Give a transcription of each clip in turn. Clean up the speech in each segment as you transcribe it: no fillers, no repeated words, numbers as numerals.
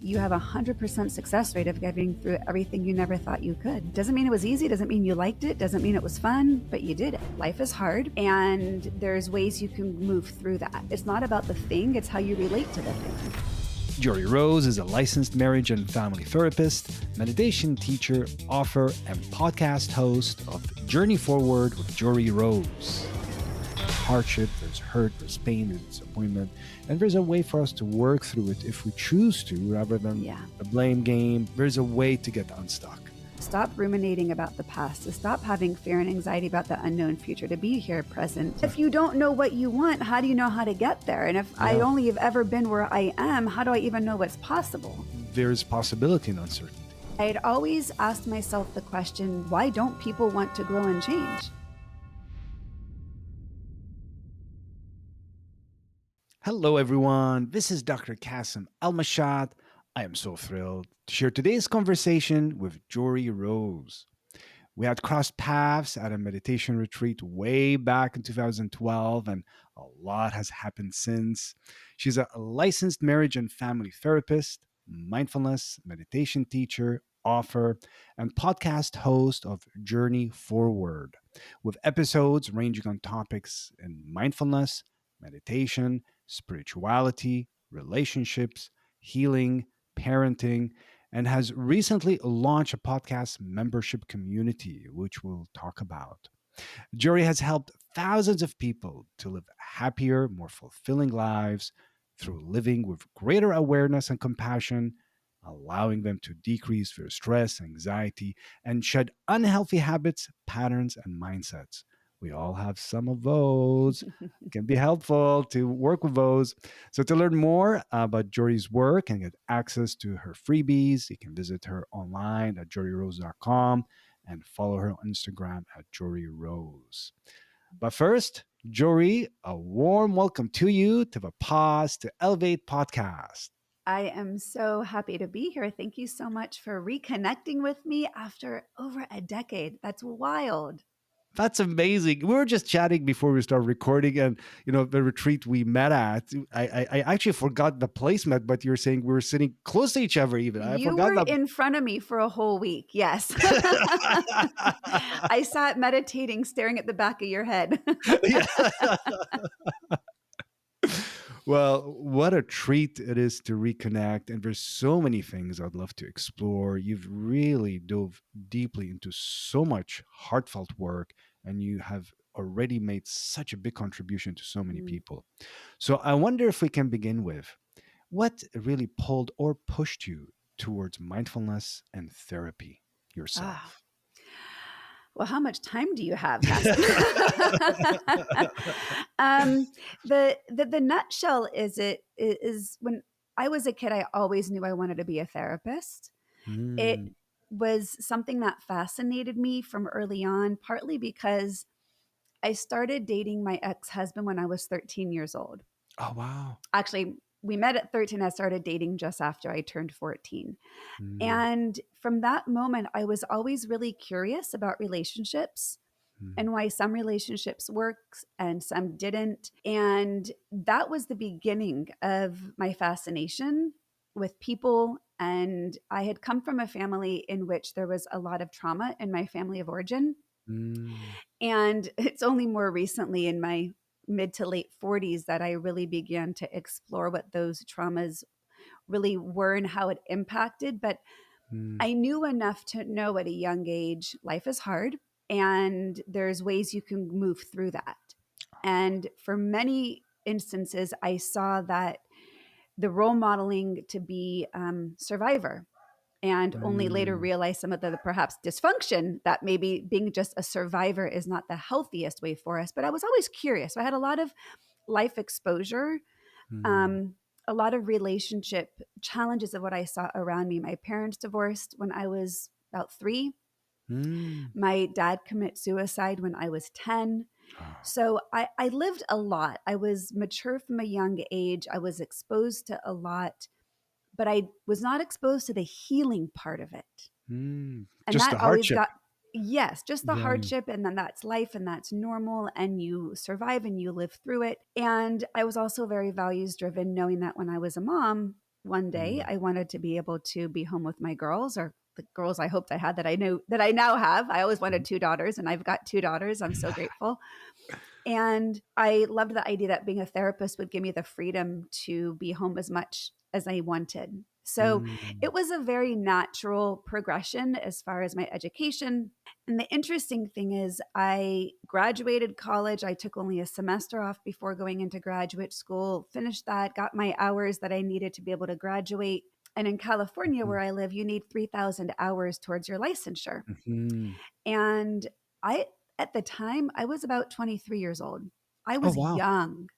you have 100% success rate of getting through everything you never thought you could. Doesn't mean it was easy, doesn't mean you liked it, doesn't mean it was fun, but you did it. Life is hard, and there's ways you can move through that. It's not about the thing, it's how you relate to the thing. Joree Rose is a licensed marriage and family therapist, meditation teacher, author, and podcast host of Journey Forward with Joree Rose. There's hardship, there's hurt, there's pain, there's disappointment, and there's a way for us to work through it if we choose to, rather than the blame game. There's a way to get unstuck. Stop ruminating about the past, to stop having fear and anxiety about the unknown future, to be here present. If you don't know what you want, how do you know how to get there? And if I only have ever been where I am, how do I even know what's possible? There's possibility in uncertainty. I had always asked myself the question, why don't people want to grow and change? Hello, everyone. This is Dr. Kasim Al-Mashat. I am so thrilled to share today's conversation with Joree Rose. We had crossed paths at a meditation retreat way back in 2012, and a lot has happened since. She's a licensed marriage and family therapist, mindfulness, meditation teacher, author, and podcast host of Journey Forward, with episodes ranging on topics in mindfulness, meditation, spirituality, relationships, healing, parenting, and has recently launched a podcast membership community, which we'll talk about. Joree has helped thousands of people to live happier, more fulfilling lives through living with greater awareness and compassion, allowing them to decrease their stress, anxiety, and shed unhealthy habits, patterns, and mindsets. We all have some of those. It can be helpful to work with those. So to learn more about Joree's work and get access to her freebies, you can visit her online at joreerose.com and follow her on Instagram at Joree Rose. But first, Joree, a warm welcome to you to the Pause to Elevate podcast. I am so happy to be here. Thank you so much for reconnecting with me after over a decade. That's wild. That's amazing. We were just chatting before we started recording, and the retreat we met at. I actually forgot the placement, but you're saying we were sitting close to each other. Even you were in front of me for a whole week. Yes, I sat meditating, staring at the back of your head. Well, what a treat it is to reconnect. And there's so many things I'd love to explore. You've really dove deeply into so much heartfelt work, and you have already made such a big contribution to so many people. So I wonder if we can begin with what really pulled or pushed you towards mindfulness and therapy yourself? Well, how much time do you have? The nutshell is when I was a kid, I always knew I wanted to be a therapist. It was something that fascinated me from early on, partly because I started dating my ex-husband when I was 13 years old. Oh, wow. Actually, we met at 13. I started dating just after I turned 14. And from that moment, I was always really curious about relationships and why some relationships worked and some didn't. And that was the beginning of my fascination with people. And I had come from a family in which there was a lot of trauma in my family of origin. And it's only more recently in my mid to late 40s that I really began to explore what those traumas really were and how it impacted. But I knew enough to know at a young age, life is hard and there's ways you can move through that. And for many instances, I saw that the role modeling to be survivor, and only later realize some of the perhaps dysfunction that maybe being just a survivor is not the healthiest way for us. But I was always curious. So I had a lot of life exposure, a lot of relationship challenges of what I saw around me. My parents divorced when I was about 3. My dad committed suicide when I was 10. So I lived a lot. I was mature from a young age. I was exposed to a lot, but I was not exposed to the healing part of it. And just that the hardship. Just the hardship. And then that's life and that's normal. And you survive and you live through it. And I was also very values driven, knowing that when I was a mom, one day Mm. I wanted to be able to be home with my girls, or the girls I hoped I had that I knew that I now have. I always wanted two daughters, and I've got two daughters. I'm so grateful. And I loved the idea that being a therapist would give me the freedom to be home as much as I wanted. So Mm. it was a very natural progression as far as my education. And the interesting thing is, I graduated college. I took only a semester off before going into graduate school, finished that, got my hours that I needed to be able to graduate. And in California, Mhm. where I live, you need 3,000 hours towards your licensure. Mhm. And I, at the time, I was about 23 years old. I Oh, was wow. young.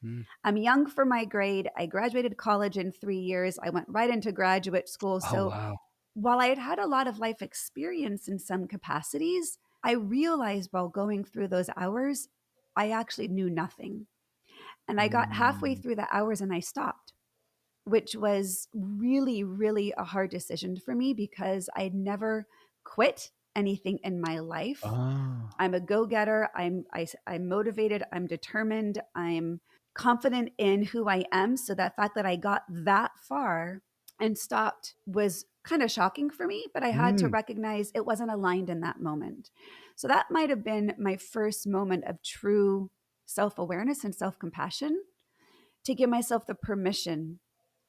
Mm. I'm young for my grade. I graduated college in 3 years. I went right into graduate school. Oh, So wow. while I had had a lot of life experience in some capacities, I realized while going through those hours, I actually knew nothing. And I got halfway Mm. through the hours and I stopped, which was really, really a hard decision for me because I'd never quit anything in my life. Ah. I'm a go-getter. I'm motivated. I'm determined. I'm confident in who I am. So that fact that I got that far and stopped was kind of shocking for me, but I had to Mm. recognize it wasn't aligned in that moment. So that might have been my first moment of true self-awareness and self-compassion, to give myself the permission,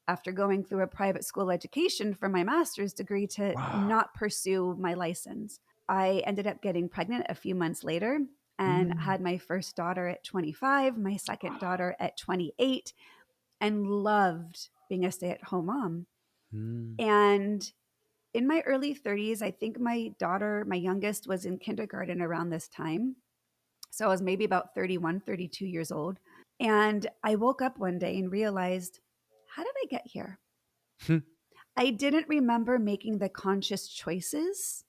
after going through a private school education for my master's degree, to Wow. not pursue my license. I ended up getting pregnant a few months later and Mm. had my first daughter at 25, my second daughter at 28, and loved being a stay at home mom. Mm. And in my early 30s, I think my daughter, my youngest, was in kindergarten around this time. So I was maybe about 31, 32 years old. And I woke up one day and realized, how did I get here? I didn't remember making the conscious choices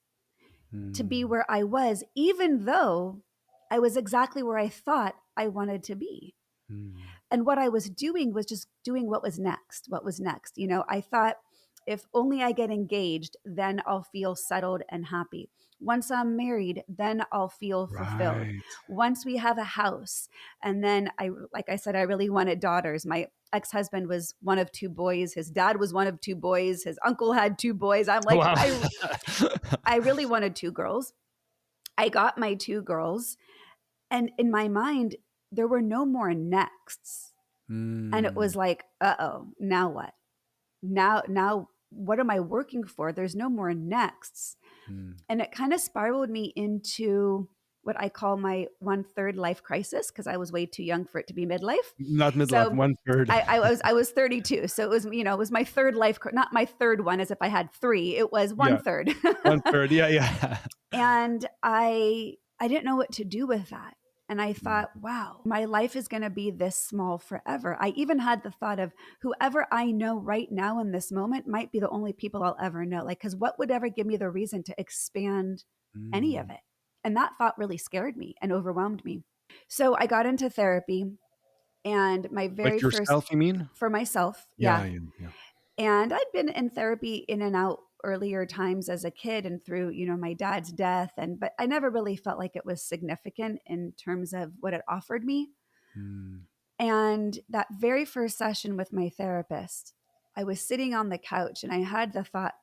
to be Mm. where I was, even though I was exactly where I thought I wanted to be. Mm. And what I was doing was just doing what was next, what was next. I thought, if only I get engaged, then I'll feel settled and happy. Once I'm married, then I'll feel fulfilled. Right. Once we have a house, and then like I said, I really wanted daughters. My ex-husband was one of two boys. His dad was one of two boys. His uncle had two boys. I'm like, Wow. I really wanted two girls. I got my two girls. And in my mind, there were no more nexts. And it Mm. was like, uh-oh, now what? Now what am I working for? There's no more nexts. Mm. And it kind of spiraled me into what I call my one-third life crisis, because I was way too young for it to be midlife. Not midlife, So one third. I was 32. So it was my third life, not my third one as if I had three. It was one Yeah, third. one third. Yeah, yeah. And I didn't know what to do with that. And I Mm. thought, wow, my life is going to be this small forever. I even had the thought of, whoever I know right now in this moment might be the only people I'll ever know. Like, because what would ever give me the reason to expand any of Mm. it? And that thought really scared me and overwhelmed me. So I got into therapy, and my very Like first, yourself, you mean? for myself, Yeah, yeah. yeah, yeah. And I'd been in therapy in and out earlier times as a kid and through, my dad's death, but I never really felt like it was significant in terms of what it offered me. Mm. And that very first session with my therapist, I was sitting on the couch and I had the thought,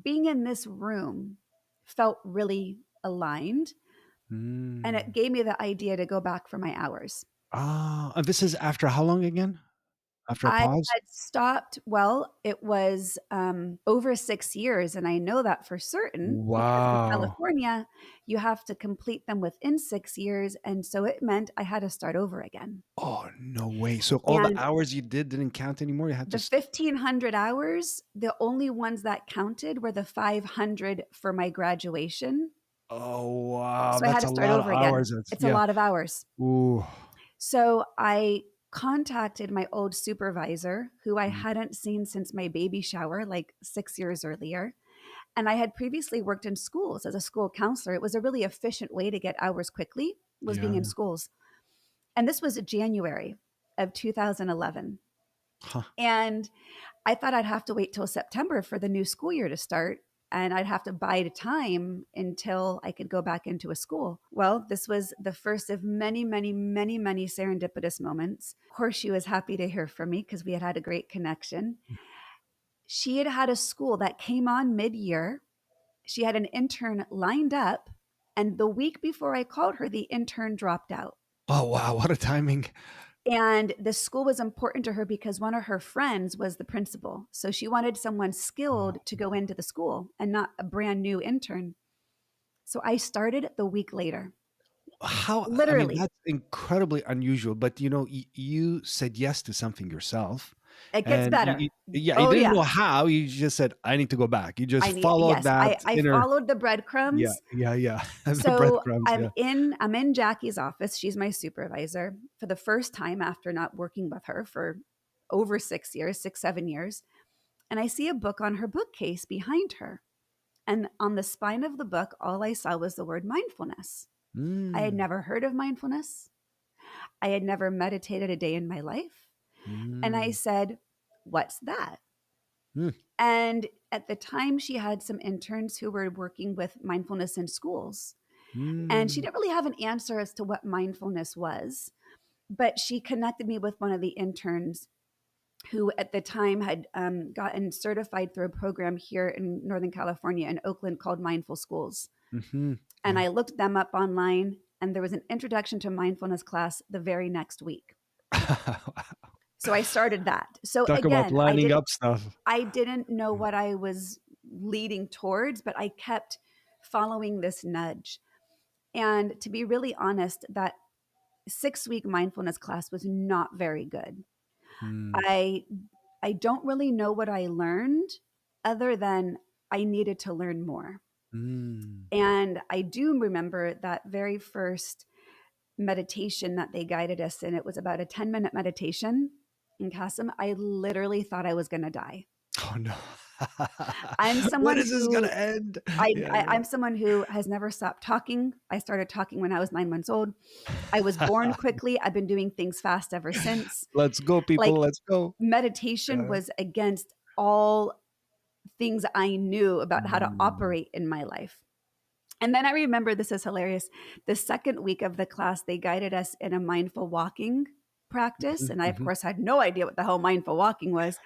being in this room felt really aligned. And it Mm. gave me the idea to go back for my hours. Ah, and this is after how long again? After a I pause? had stopped, well, it was, over 6 years, and I know that for certain because in Wow. California, you have to complete them within 6 years, and so it meant I had to start over again. Oh, no way. So all the And hours you did didn't count anymore? You had to the st 1,500 hours, the only ones that counted were the 500 for my graduation, Oh, wow. so I had That's to a start lot of over again. hours. That's It's a yeah. lot of hours. Ooh. So I contacted my old supervisor, who I Mm. hadn't seen since my baby shower, like 6 years earlier. And I had previously worked in schools as a school counselor. It was a really efficient way to get hours quickly, was being Yeah. in schools. And this was January of 2011. Huh. And I thought I'd have to wait till September for the new school year to start. and I'd have to bide time until I could go back into a school. Well, this was the first of many, many, many, many serendipitous moments. Of course, she was happy to hear from me because we had had a great connection. She had had a school that came on mid-year. She had an intern lined up, and the week before I called her, the intern dropped out. Oh, wow. What a timing. And the school was important to her because one of her friends was the principal. So she wanted someone Oh, skilled to go into the school and not a brand new intern. So I started the week later, how, I mean, literally. that's incredibly unusual, but you said yes to something yourself. It gets And better. yeah, you Oh, didn't know yeah. how. You just said, I need to go back. You just followed Yes, that I inner, followed the yeah, breadcrumbs. yeah, yeah. The So breadcrumbs. Yeah. I'm in Jackie's office. She's my supervisor for the first time after not working with her for over 6 years, 6, 7 years. And I see a book on her bookcase behind her. And on the spine of the book, all I saw was the word mindfulness. I had Mm, never heard of mindfulness. I had never meditated a day in my life. And I mm, said, "What's that?" mm, And at the time, she had some interns who were working with mindfulness in schools. And she mm, didn't really have an answer as to what mindfulness was, but she connected me with one of the interns who at the time had gotten certified through a program here in Northern California in Oakland called Mindful Schools. hmm. And Yeah. I looked them up online, and there was an introduction to mindfulness class the very next week. So I started that. So Talk about again, lining up stuff. I didn't know what I was leading towards, but I kept following this nudge. And to be really honest, that 6 week mindfulness class was not very good. Mm, I I don't really know what I learned other than I needed to learn more. mm. And I do remember that very first meditation that they guided us in. It was about a 10-minute meditation in Kasim. I literally thought I was going to die. Oh no. I'm When someone is this gonna who end? Yeah, I'm someone who has never stopped talking. I started talking when I was 9 months old. I was born yeah. quickly. I've been doing things fast ever since. Let's go, people. Like Let's go. meditation Yeah. was against all things I knew about how to Mm. operate in my life. And then I remember, this is hilarious. The second week of the class, they guided us in a mindful walking practice. Mhm, And I, of mhm. course, had no idea what the hell mindful walking was.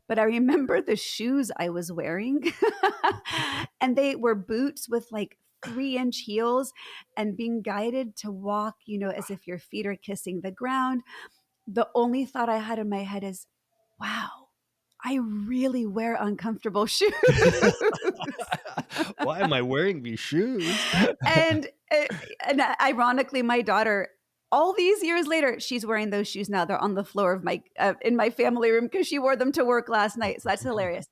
But I remember the shoes I was wearing. And they were boots with like 3-inch heels and being guided to walk, as if your feet are kissing the ground. The only thought I had in my head is, wow, I really wear uncomfortable shoes. Why am I wearing these shoes? and and ironically, my daughter, all these years later, she's wearing those shoes now. They're on the floor of my in my family room because she wore them to work last night. So that's hilarious.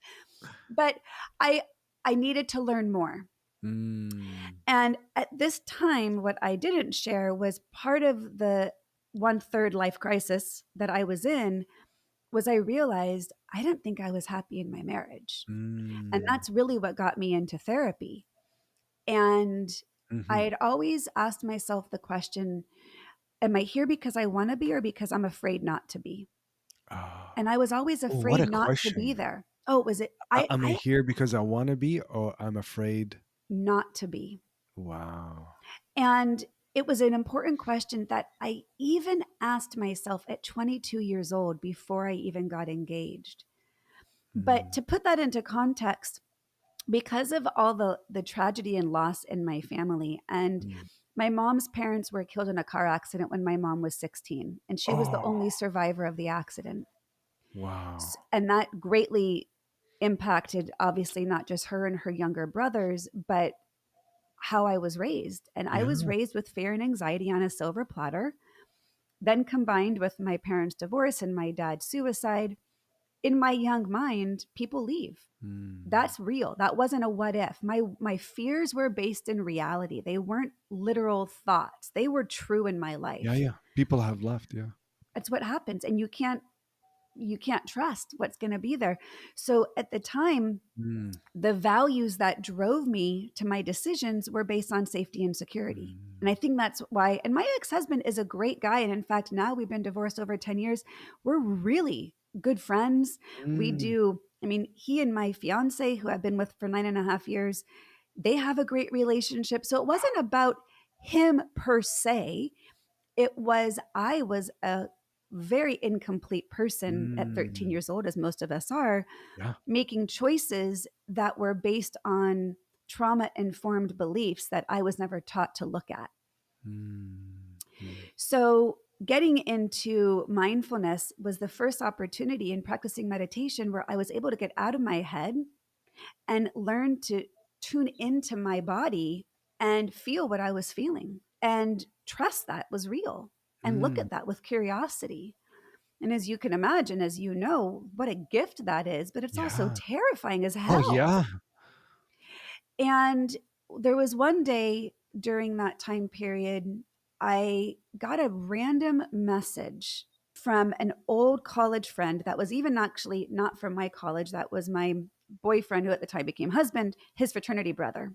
But I I needed to learn more. Mm, And at this time, what I didn't share was part of the 1/3 life crisis that I was in was I realized I didn't think I was happy in my marriage. And mm, that's really what got me into therapy. And I mhm. had always asked myself the question, am I here because I want to be or because I'm afraid not to be? Ah. And I was always Oh, what afraid a not to be question. there. Oh, was it? Am I I here because I wanna be, or I'm afraid? not to be. Wow. And it was an important question that I even asked myself at 22 years old before I even got engaged. But Mm, to put that into context, because of all the tragedy and loss in my family, and mm. my mom's parents were killed in a car accident when my mom was 16, and she was the Oh, only survivor of the accident. wow. And that greatly impacted, obviously, not just her and her younger brothers, but how I was raised. And I was Yeah. raised with fear and anxiety on a silver platter, then combined with my parents' divorce and my dad's suicide. In my young mind, people leave. Mm. That's real. That wasn't a what if. My fears were based in reality. They weren't literal thoughts. They were true in my Yeah, life. yeah. People have left, yeah. That's what happens, and you can't trust what's going to be there. So at the time, Mm, the values that drove me to my decisions were based on safety and security. And I mm, think that's why, and my ex-husband is a great guy. And in fact, now we've been divorced over 10 years. We're really good friends. We mm. do I mean, he and my fiance, who I've been with for 9.5 years, they have a great relationship. So it wasn't about him per se. It was, I was a very incomplete person at 13 Mm. years old, as most of us are, Yeah. making choices that were based on trauma informed beliefs that I was never taught to look at. Mm. Mm. So, getting into mindfulness was the first opportunity in practicing meditation where I was able to get out of my head and learn to tune into my body and feel what I was feeling and trust that was real and look Mm. at that with curiosity. And as you can imagine, as you know, what a gift that is, but it's also Yeah. terrifying as Oh, hell. yeah. And there was one day during that time period, I got a random message from an old college friend that was even actually not from my college. That was my boyfriend, who at the time became husband, his fraternity brother.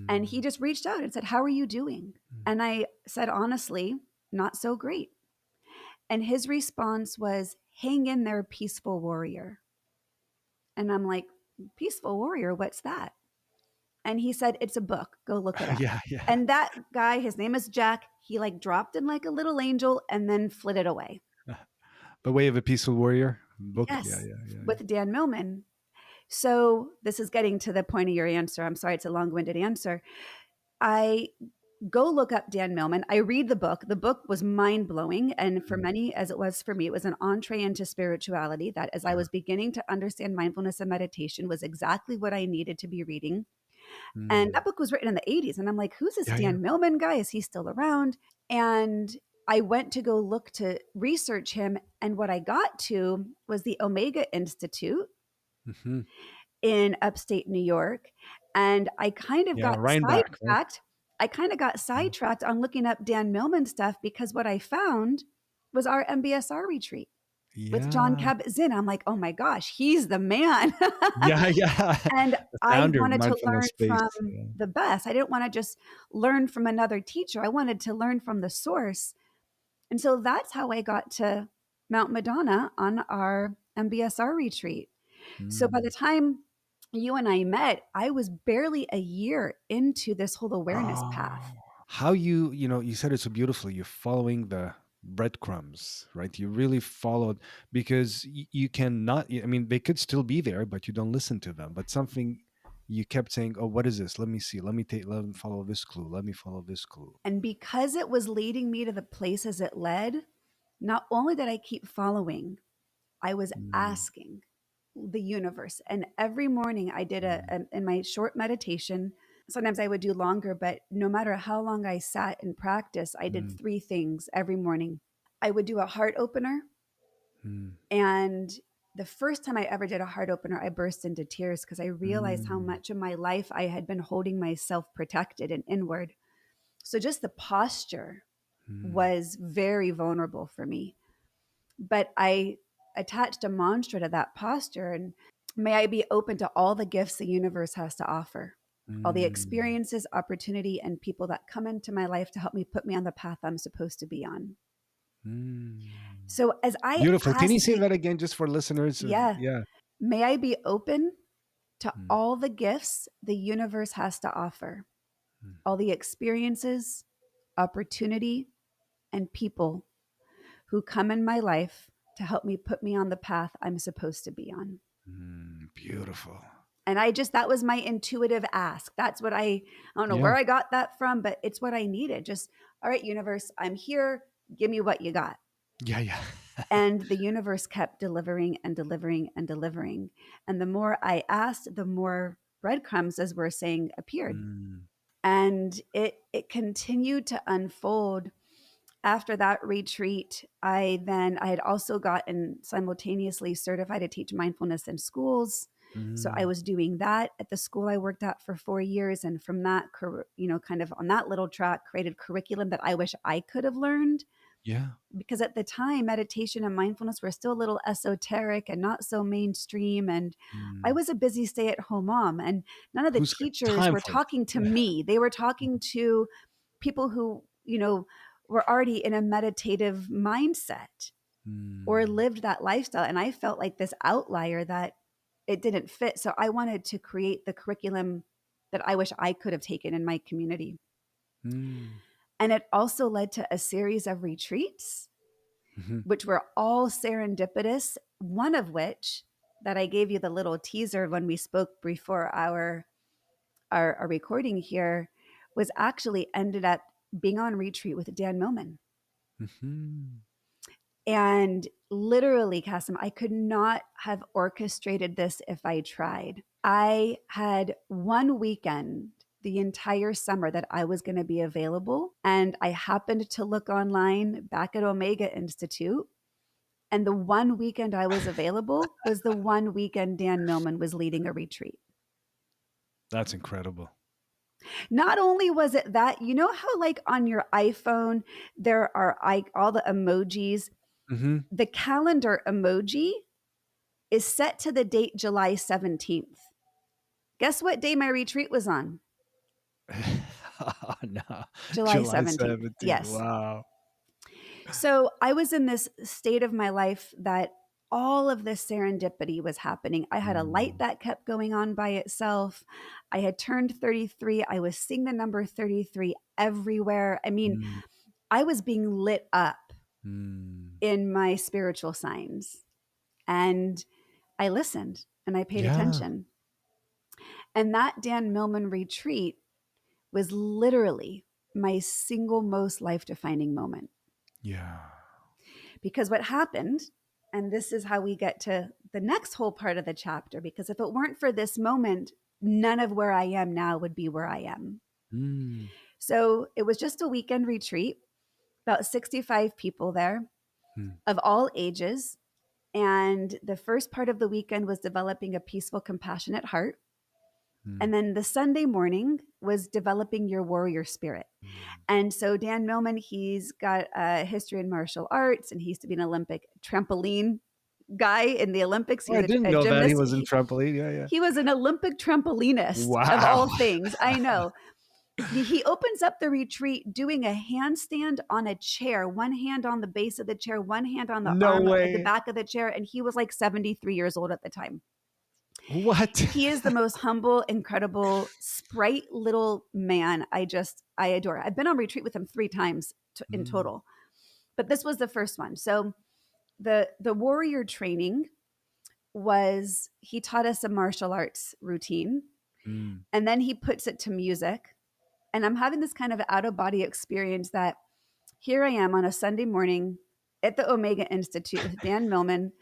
And he Mm. just reached out and said, "How are you doing?" Mm. And I said, honestly, not so great. And his response was, "Hang in there, peaceful warrior." And I'm like, "Peaceful warrior? What's that?" And he said, "It's a book. Go look it up." Yeah, yeah. And that guy, his name is Jack. He like dropped in like a little angel and then flitted away. The Way of a Peaceful Warrior book. Yeah, Yes, yeah, yeah, with Dan Millman. So this is getting to the point of your answer. I'm sorry, it's a long winded answer. I go look up Dan Millman. I read the book. The book was mind blowing. And for yeah. many, as it was for me, it was an entree into spirituality that, as I Yeah. was beginning to understand mindfulness and meditation, was exactly what I needed to be reading. And Mm. that book was written in the 80s. And I'm like, who's this Yeah, yeah. Dan Millman guy? Is he still around? And I went to go look to research him. And what I got to was the Omega Institute Mhm. in upstate New York. And I kind of Yeah, got Rhinebeck, right? sidetracked. I kind of got Mm. sidetracked on looking up Dan Millman stuff because what I found was our MBSR retreat with John Yeah. Kabat-Zinn. I'm like, oh my gosh, he's the man. Yeah, yeah. And The I founder of wanted to mindfulness learn space. from Yeah. the best. I didn't want to just learn from another teacher. I wanted to learn from the source. And so that's how I got to Mount Madonna on our MBSR retreat. So by the Mm. time you and I met, I was barely a year into this whole awareness Oh, path. how you said it so beautifully. You're following the breadcrumbs, right? You really followed because you cannot, I mean, they could still be there, but you don't listen to them. But something you kept saying, oh, what is this? Let me see. Let me follow this clue. Let me follow this clue. And because it was leading me to the places it led, not only did I keep following, I was Mm, asking the universe. And every morning I did mm, in my short meditation. Sometimes I would do longer, but no matter how long I sat in practice, I did mm, three things every morning. I would do a heart opener. mm, And the first time I ever did a heart opener, I burst into tears because I realized how mm, much of my life I had been holding myself protected and inward. So just the posture mm, was very vulnerable for me. But I attached a mantra to that posture, and may I be open to all the gifts the universe has to offer, all the mm, experiences, opportunity, and people that come into my life to help me put me on the path I'm supposed to be on. mm. So as I Beautiful. Can you asked say that again just for listeners? yeah, Yeah. may I be open to Mm, all the gifts the universe has to offer, mm, all the experiences, opportunity, and people who come in my life to help me put me on the path I'm supposed to be on. beautiful. And that was my intuitive ask. That's what I don't know Yeah. where I got that from, but it's what I needed. Just, all right, universe, I'm here. Give me what you got. Yeah, yeah. And the universe kept delivering and delivering and delivering. And the more I asked, the more breadcrumbs, as we're saying, appeared. Mm, And it continued to unfold. After that retreat, I had also gotten simultaneously certified to teach mindfulness in schools. So I mm, was doing that at the school I worked at for 4 years, and from that, kind of on that little track, created curriculum that I wish I could have learned, yeah. because at the time meditation and mindfulness were still a little esoteric and not so mainstream, and I Mm. was a busy stay-at-home mom, and none of the Who's got teachers time were for that? talking to Yeah. me. They were talking to people who were already in a meditative mindset or Mm, lived that lifestyle, and I felt like this outlier that it didn't fit. So I wanted to create the curriculum that I wish I could have taken in my community. Mm. And it also led to a series of retreats, Mhm. which were all serendipitous, one of which that I gave you the little teaser when we spoke before our recording here was actually ended up being on retreat with Dan Millman. Mhm. And literally, Kasim, I could not have orchestrated this if I tried. I had one weekend the entire summer that I was going to be available. And I happened to look online back at Omega Institute. And the one weekend I was available was the one weekend Dan Millman was leading a retreat. That's incredible. Not only was it that, you know how like on your iPhone, there are all the emojis, Mhm. the calendar emoji is set to the date July 17th. Guess what day my retreat was on? No. July July 17th. 17th. Yes. Wow. So I was in this state of my life that all of this serendipity was happening. I had a light Mm. that kept going on by itself. I had turned 33. I was seeing the number 33 everywhere. I mean, Mm. I was being lit up Mm. in my spiritual signs. And I listened and I paid Yeah. attention. And that Dan Millman retreat was literally my single most life defining moment. Yeah. Because what happened, and this is how we get to the next whole part of the chapter, because if it weren't for this moment, none of where I am now would be where I am. Mm. So it was just a weekend retreat, about 65 people there Mm. of all ages. And the first part of the weekend was developing a peaceful, compassionate heart. Mm. And then the Sunday morning was developing your warrior spirit. Mm. And so Dan Millman, he's got a history in martial arts and he used to be an Olympic trampoline guy in the Olympics. He Oh, I was didn't a know that he gymnast. was in trampoline. Yeah, yeah. He was an Olympic trampolinist of Wow. all things. I know. He opens up the retreat doing a handstand on a chair, one hand on the base of the chair, one hand on the No arm at the way. back of the chair. And he was like 73 years old at the time. What? He is the most humble, incredible, sprite little man. I adore. I've been on retreat with him 3 times in Mm. total, but this was the first one. So the warrior training was he taught us a martial arts routine, Mm. and then he puts it to music. And I'm having this kind of out of body experience that here I am on a Sunday morning at the Omega Institute with Dan Millman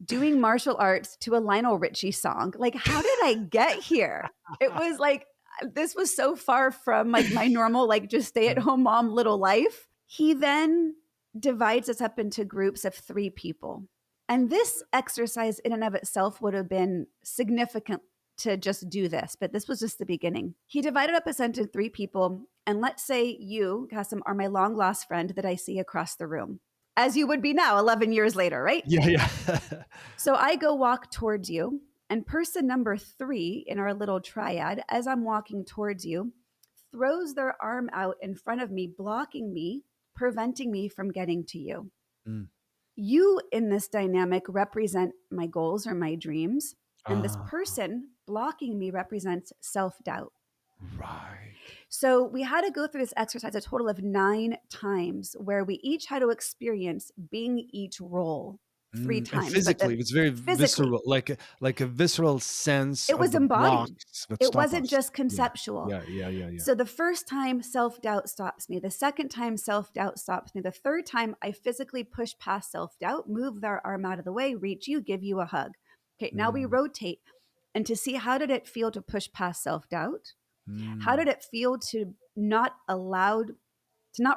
doing martial arts to a Lionel Richie song. Like, how did I get here? It was like, this was so far from like my normal, like just stay at home mom little life. He then divides us up into groups of 3 people. And this exercise in and of itself would have been significant to just do this, but this was just the beginning. He divided up us into 3 people. And let's say you, Kasim, are my long lost friend that I see across the room, as you would be now, 11 years later, right? Yeah, yeah. So I go walk towards you, and person number 3 in our little triad, as I'm walking towards you, throws their arm out in front of me, blocking me, preventing me from getting to you. Mm. You in this dynamic represent my goals or my dreams, and this Ah, person blocking me represents self doubt. right. So we had to go through this exercise a total of 9 times where we each had to experience being each role 3 And times, but physically, then it's very physically, visceral, like a visceral sense it of was the embodied. blocks that It stop wasn't us. just Yeah, conceptual. yeah, yeah, yeah, yeah. So the first time self doubt stops me. The second time self doubt stops me. The third time I physically push past self doubt, move their arm out of the way, reach you, give you a hug. Okay, now we Mm. rotate. And to see how did it feel to push past self doubt? How Mm. did it feel to not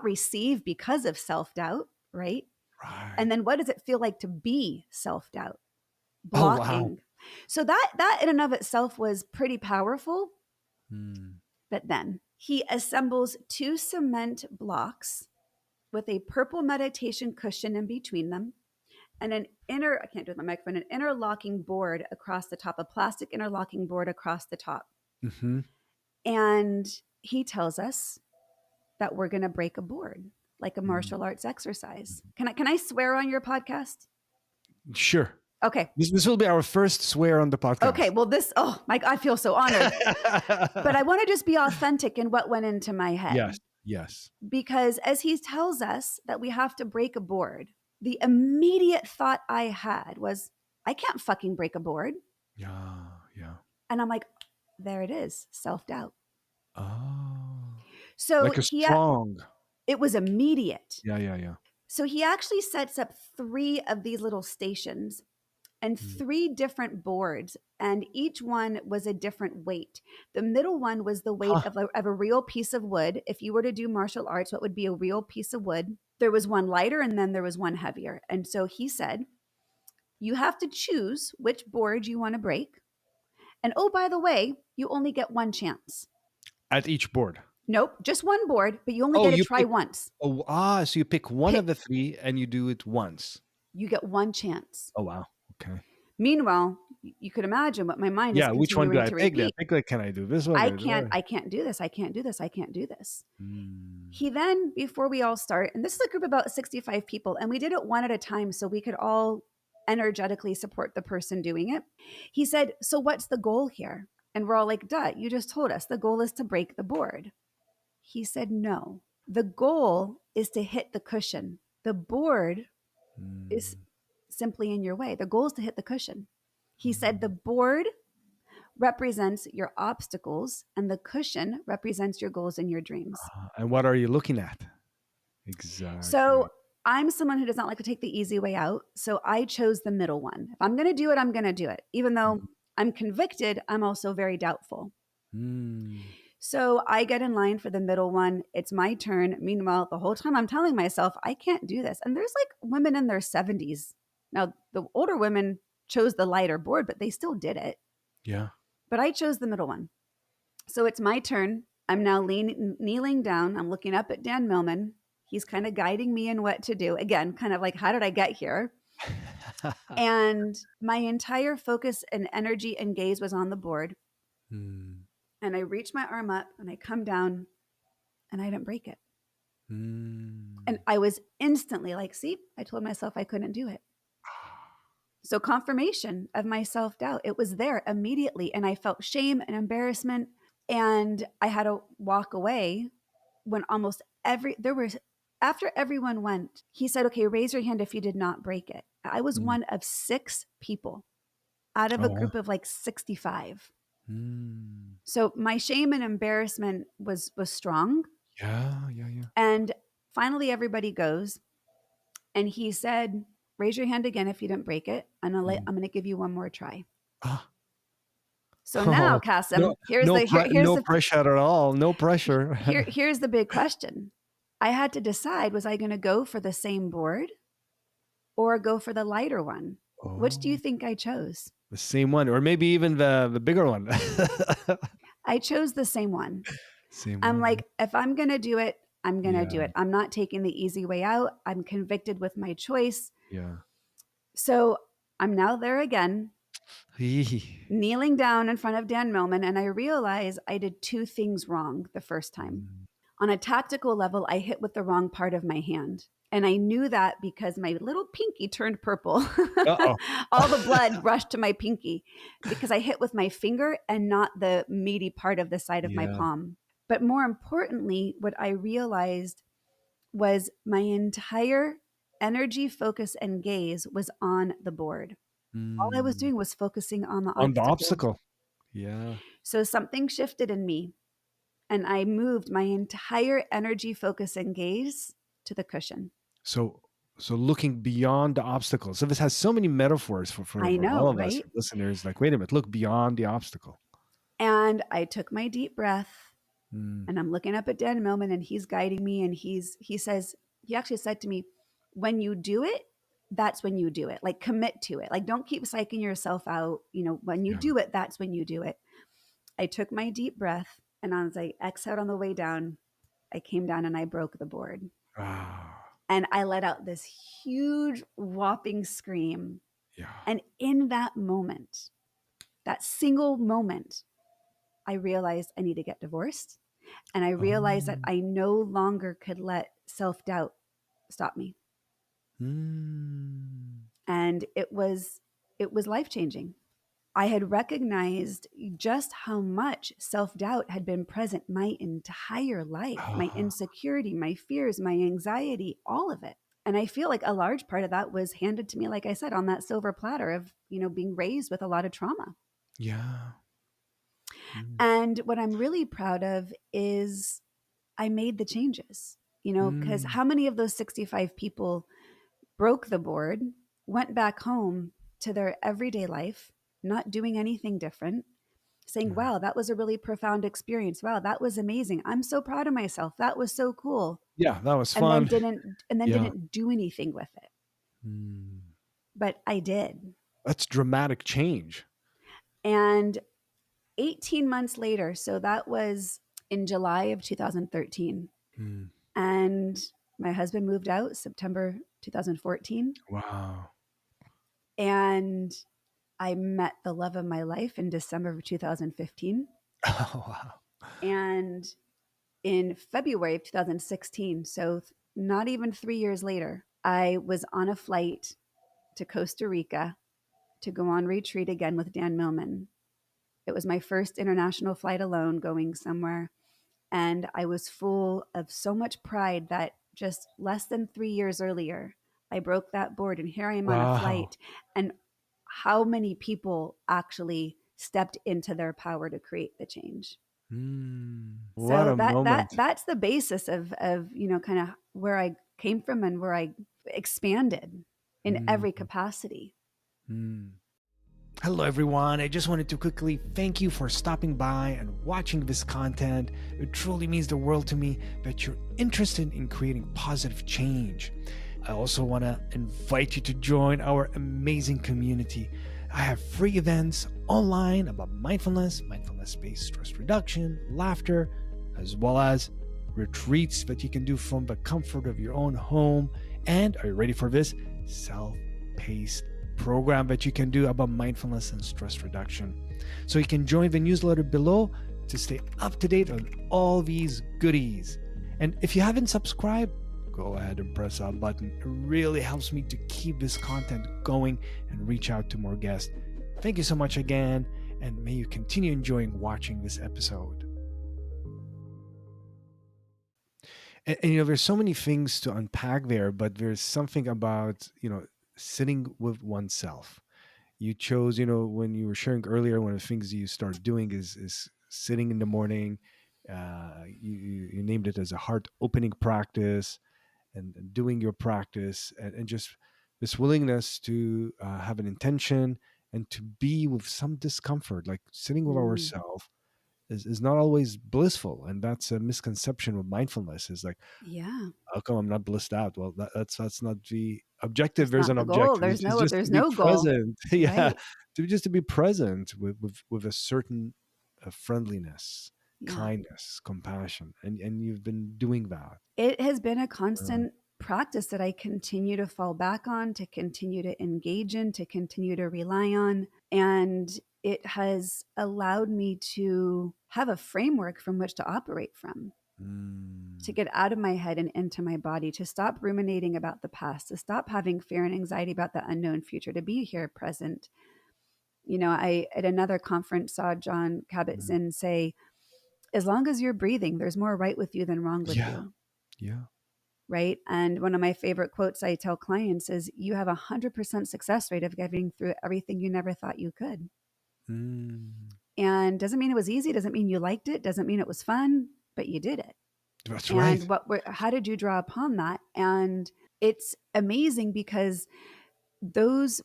receive because of self doubt, right? Right. And then what does it feel like to be self doubt? Oh, wow. Blocking. So that in and of itself was pretty powerful. Mm. But then he assembles 2 cement blocks with a purple meditation cushion in between them and I can't do it with my microphone, an interlocking board across the top, a plastic interlocking board across the top. Mhm. And he tells us that we're going to break a board like a Mm. martial arts exercise. Can I swear on your podcast? Sure. Okay. This will be our first swear on the Okay. podcast. Well, oh my, I feel so honored. But I want to just be authentic in what went into my Yes. head. Yes. Because as he tells us that we have to break a board, the immediate thought I had was, I can't fucking break a board. Yeah. Yeah. And I'm like, there it is, self doubt. Oh. So Like a strong. it was immediate. Yeah. Yeah. Yeah. So he actually sets up 3 of these little stations and Mm. 3 different boards, and each one was a different weight. The middle one was the weight Huh. of a real piece of wood. If you were to do martial arts, what would be a real piece of wood? There was one lighter and then there was one heavier. And so he said, you have to choose which board you want to break. And oh, by the way, you only get one chance. At each board. Nope, just one board, but you only Oh, get to you try pick. once. Oh, so you pick one of the 3 and you do it once. You get one chance. Oh, wow. Okay. Meanwhile, you could imagine what my mind is Yeah. Which one do continuing I to pick? Then repeat. pick. Like, can I do this one? I can't do this. I can't do this. I can't do this. Mm. He then, before we all start, and this is a group of about 65 people, and we did it one at a time so we could all energetically support the person doing it. He said, so what's the goal here? And we're all like, duh, you just told us the goal is to break the board. He said, no, the goal is to hit the cushion. The board is Mm. simply in your way. The goal is to hit the cushion. He said, the Mm. board represents your obstacles and the cushion represents your goals and your dreams. And what are you looking at? Exactly. So I'm someone who does not like to take the easy way out. So I chose the middle one. If I'm going to do it, I'm going to do it. Even though I'm convicted, I'm also very doubtful. Mm. So I get in line for the middle one. It's my turn. Meanwhile, the whole time I'm telling myself, I can't do this. And there's like women in their 70s. Now, the older women chose the lighter board, but they still did it. Yeah. But I chose the middle one. So it's my turn. I'm now kneeling down. I'm looking up at Dan Millman. He's kind of guiding me in what to do. Again, kind of like, how did I get here? And my entire focus and energy and gaze was on the board. Mm. And I reach my arm up and I come down and I didn't break it. Mm. And I was instantly like, see, I told myself I couldn't do it. So confirmation of my self-doubt, it was there immediately. And I felt shame and embarrassment. And I had to walk away when after everyone went, he said, okay, raise your hand if you did not break it. I was Mm. one of 6 people out of Oh, a wow. group of like 65. Mm. So my shame and embarrassment was strong. Yeah. Yeah. Yeah. And finally everybody goes. And he said, raise your hand again if you didn't break it. And Mm. I'm gonna give you one more try. Ah. So now, Oh, no, Kasim, no pressure at all. No pressure. here's the big question. I had to decide, was I going to go for the same board or go for the lighter one? Which do you Oh, think I chose? the same one, or maybe even the bigger one. I chose the same one. Same I'm one. like, if I'm going to do it, I'm going to Yeah. do it. I'm not taking the easy way out. I'm convicted with my choice. Yeah. So I'm now there again, Yeah. kneeling down in front of Dan Millman, and I realize I did 2 things wrong the first time. Mm. On a tactical level, I hit with the wrong part of my hand. And I knew that because my little pinky turned purple. Uh-oh. All the blood rushed to my pinky because I hit with my finger and not the meaty part of the side of my Yeah. palm. But more importantly, what I realized was my entire energy, focus, and gaze was on the board. All I was Mm. doing was focusing on the On the obstacle. obstacle. Yeah. So something shifted in me, and I moved my entire energy, focus, and gaze to the cushion. So looking beyond the obstacles. So this has so many metaphors I for all know, of us, right? for listeners. Like, wait a minute, look beyond the obstacle. And I took my deep breath Mm. and I'm looking up at Dan Millman and he's guiding me. And he actually said to me, when you do it, that's when you do it. Like commit to it. Like don't keep psyching yourself out. When you Yeah. do it, that's when you do it. I took my deep breath and as I exhaled on the way down, I came down and I broke the board. Ah. And I let out this huge whopping scream. Yeah. And in that moment, that single moment, I realized I need to get divorced. And I realized that Oh. I no longer could let self-doubt stop me. Mm. And it was it was life changing. I had recognized just how much self doubt had been present my entire life, my Ah, insecurity, my fears, my anxiety, all of it. And I feel like a large part of that was handed to me, like I said, on that silver platter of, being raised with a lot of trauma. yeah. Mm, And what I'm really proud of is I made the changes, because mm, how many of those 65 people broke the board, went back home to their everyday life, not doing anything different, saying, mm. wow, that was a really profound experience. Wow, that was amazing. I'm so proud of myself. That was so cool. Yeah, that was And then fun. Yeah. didn't do anything with it. Mm. But I did. That's dramatic change. And 18 months later, so that was in July of 2013. Mm. And my husband moved out September 2014. Wow. And I met the love of my life in December of 2015. Oh, wow. And in February of 2016, so not even 3 years later, I was on a flight to Costa Rica to go on retreat again with Dan Millman. It was my first international flight alone going somewhere. And I was full of so much pride that just less than 3 years earlier, I broke that board. And here I am on a Wow. flight. And how many people actually stepped into their power to create the change? What So a moment. that's the basis of kind of where I came from and where I expanded in every Mm, capacity. mm. Hello, everyone. I just wanted to quickly thank you for stopping by and watching this content. It truly means the world to me that you're interested in creating positive change. I also want to invite you to join our amazing community. I have free events online about mindfulness, mindfulness based stress reduction, laughter, as well as retreats that you can do from the comfort of your own home. And are you ready for this? Self paced program that you can do about mindfulness and stress reduction. So you can join the newsletter below to stay up to date on all these goodies. And if you haven't subscribed, go ahead and press that button. It really helps me to keep this content going and reach out to more guests. Thank you so much again, and may you continue enjoying watching this episode. And there's so many things to unpack there, but there's something about, sitting with oneself. You chose, when you were sharing earlier, one of the things you start doing is sitting in the morning. You named it as a heart opening practice, and doing your practice, and just this willingness to have an intention and to be with some discomfort, like sitting with Mm, ourselves is not always blissful. And that's a misconception with mindfulness, is like, yeah, how come I'm not blissed out? Well, that's not the objective. that's There's not an the goal. objective. There's It's no just to there's be no goal, present. Yeah, right? to be present with a certain friendliness, Yeah. kindness, compassion, and you've been doing that. It has been a Uh, constant practice that I continue to fall back on, to continue to engage in, to continue to rely on. And it has allowed me to have a framework from which to operate from, to mm, get out of my head and into my body, to stop ruminating about the past, to stop having fear and anxiety about the unknown future, to be here present. I, at another conference, saw John mm. Kabat-Zinn say, as long as you're breathing, there's more right with you than wrong with Yeah, you. yeah. Right. And one of my favorite quotes I tell clients is, you have 100% success rate of getting through everything you never thought you could. Mm, And doesn't mean it was easy, doesn't mean you liked it, doesn't mean it was fun, but you did it. that's right. And how did you draw upon that? And it's amazing because just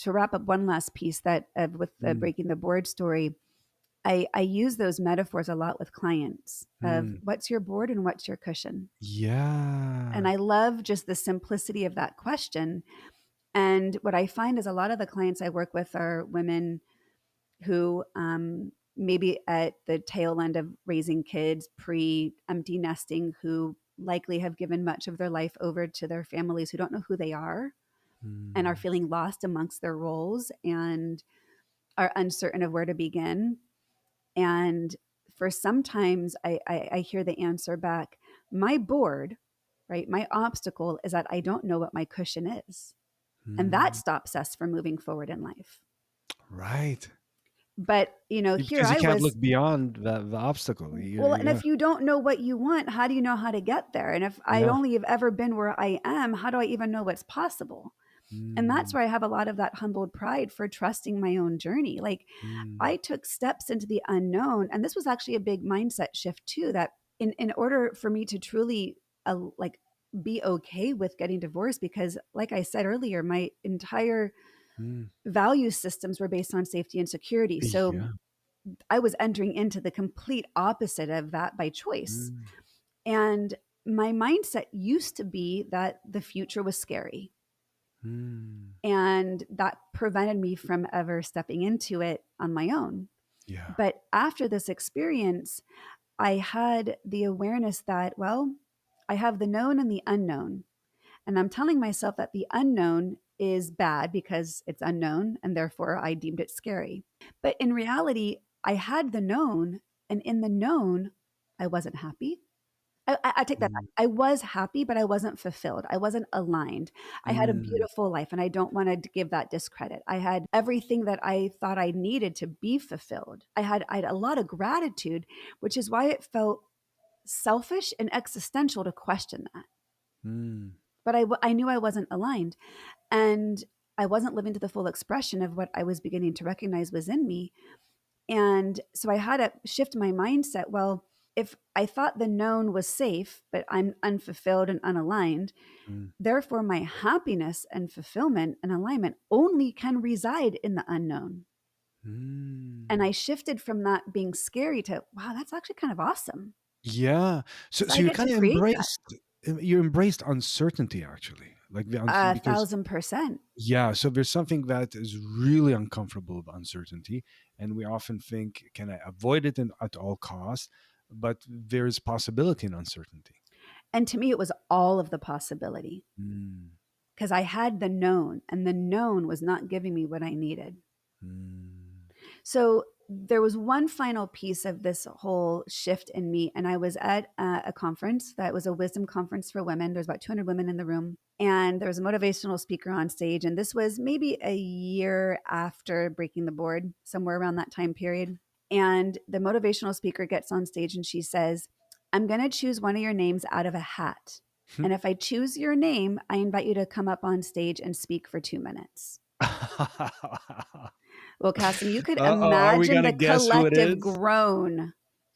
to wrap up one last piece, that with the Mm, breaking the board story, I use those metaphors a lot with clients of mm. what's your board and what's your cushion. And Yeah. I love just the simplicity of that question. And what I find is a lot of the clients I work with are women who maybe at the tail end of raising kids, pre empty nesting, who likely have given much of their life over to their families, who don't know who they are and are Mm, feeling lost amongst their roles and are uncertain of where to begin. And for sometimes I hear the answer back, my board, right? My obstacle is that I don't know what my cushion is. And that Mm. stops us from moving forward in life. Right. But, here Because you I can't was. look beyond the obstacle. Well, and Yeah. if you don't know what you want, how do you know how to get there? And if I Yeah. only have ever been where I am, how do I even know what's possible? And that's Mm. where I have a lot of that humbled pride for trusting my own journey. Like, Mm. I took steps into the unknown. And this was actually a big mindset shift, too, that in order for me to truly like be okay with getting divorced, because like I said earlier, my entire Mm. value systems were based on safety and security. So Yeah. I was entering into the complete opposite of that by choice. Mm. And my mindset used to be that the future was scary. Mm. And that prevented me from ever stepping into it on my own. Yeah. But after this experience, I had the awareness that, well, I have the known and the unknown. And I'm telling myself that the unknown is bad because it's unknown, and therefore I deemed it scary. But in reality, I had the known, and in the known, I wasn't happy. I take that back. Mm. I was happy, but I wasn't fulfilled. I wasn't aligned. I had a Mm. beautiful life, and I don't want to give that discredit. I had everything that I thought I needed to be fulfilled. I had a lot of gratitude, which is why it felt selfish and existential to question that. Mm. But I knew I wasn't aligned, and I wasn't living to the full expression of what I was beginning to recognize was in me. And so I had to shift my mindset. Well, if I thought the known was safe, but I'm unfulfilled and unaligned, Mm. therefore my happiness and fulfillment and alignment only can reside in the unknown. And Mm. I shifted from that being scary to, wow, that's actually kind of awesome Yeah. So because so I you get to kind of create that embraced uncertainty actually. Like a because 1,000%. yeah, so there's something that is really uncomfortable about uncertainty, and we often think, can I avoid it at all costs? But there's possibility in uncertainty. And to me, it was all of the possibility Mm. because I had the known, and the known was not giving me what I needed. Mm. So there was one final piece of this whole shift in me. And I was at a conference that was a wisdom conference for women. There's about 200 women in the room. And there was a motivational speaker on stage. And this was maybe a year after breaking the board, somewhere around that time period. And the motivational speaker gets on stage and she says, I'm going to choose one of your names out of a hat. And if I choose your name, I invite you to come up on stage and speak for 2 minutes. Well, Cassim, you could Uh-oh, are we imagine gonna the guess who it collective is? groan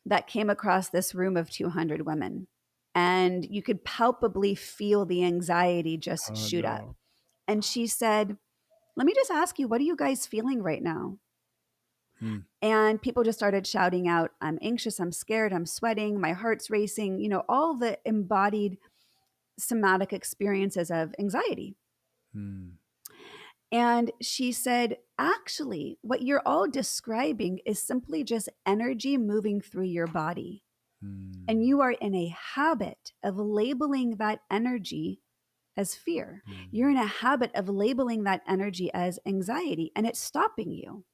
that came across this room of 200 women. And you could palpably feel the anxiety just Oh shoot up. no. And she said, let me just ask you, what are you guys feeling right now? Hmm. And people just started shouting out, I'm anxious, I'm scared, I'm sweating, my heart's racing, all the embodied somatic experiences of anxiety. Hmm. And she said, actually, what you're all describing is simply just energy moving through your body. And Hmm. you are in a habit of labeling that energy as fear. You're Hmm. in a habit of labeling that energy as anxiety, and it's stopping you.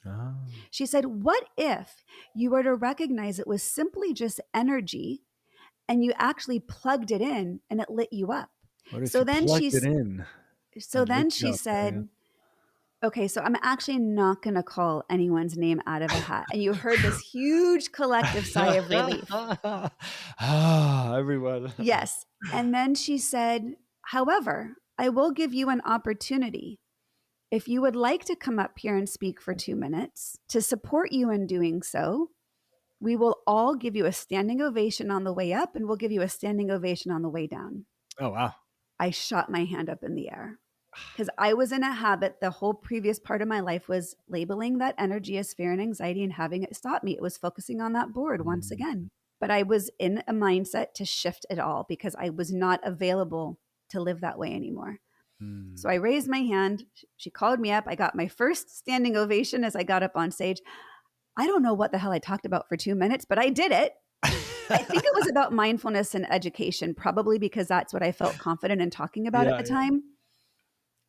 Ah. She said, what if you were to recognize it was simply just energy and you actually plugged it in and it lit you up? What if So you then plugged it she's in so and lit then you she up? Yeah, yeah. said, okay, so I'm actually not going to call anyone's name out of a hat. And you heard this huge collective sigh of relief. Ah, everyone. Yes. And then she said, however, I will give you an opportunity. If you would like to come up here and speak for 2 minutes to support you in doing so, we will all give you a standing ovation on the way up and we'll give you a standing ovation on the way down. Oh wow. I shot my hand up in the air because I was in a habit. The whole previous part of my life was labeling that energy as fear and anxiety and having it stop me. It was focusing on that board once Mm. again. But I was in a mindset to shift it all because I was not available to live that way anymore. Mm. So I raised my hand. She called me up. I got my first standing ovation as I got up on stage. I don't know what the hell I talked about for 2 minutes, but I did it. I think it was about mindfulness and education, probably because that's what I felt confident in talking about at Yeah, the yeah. time.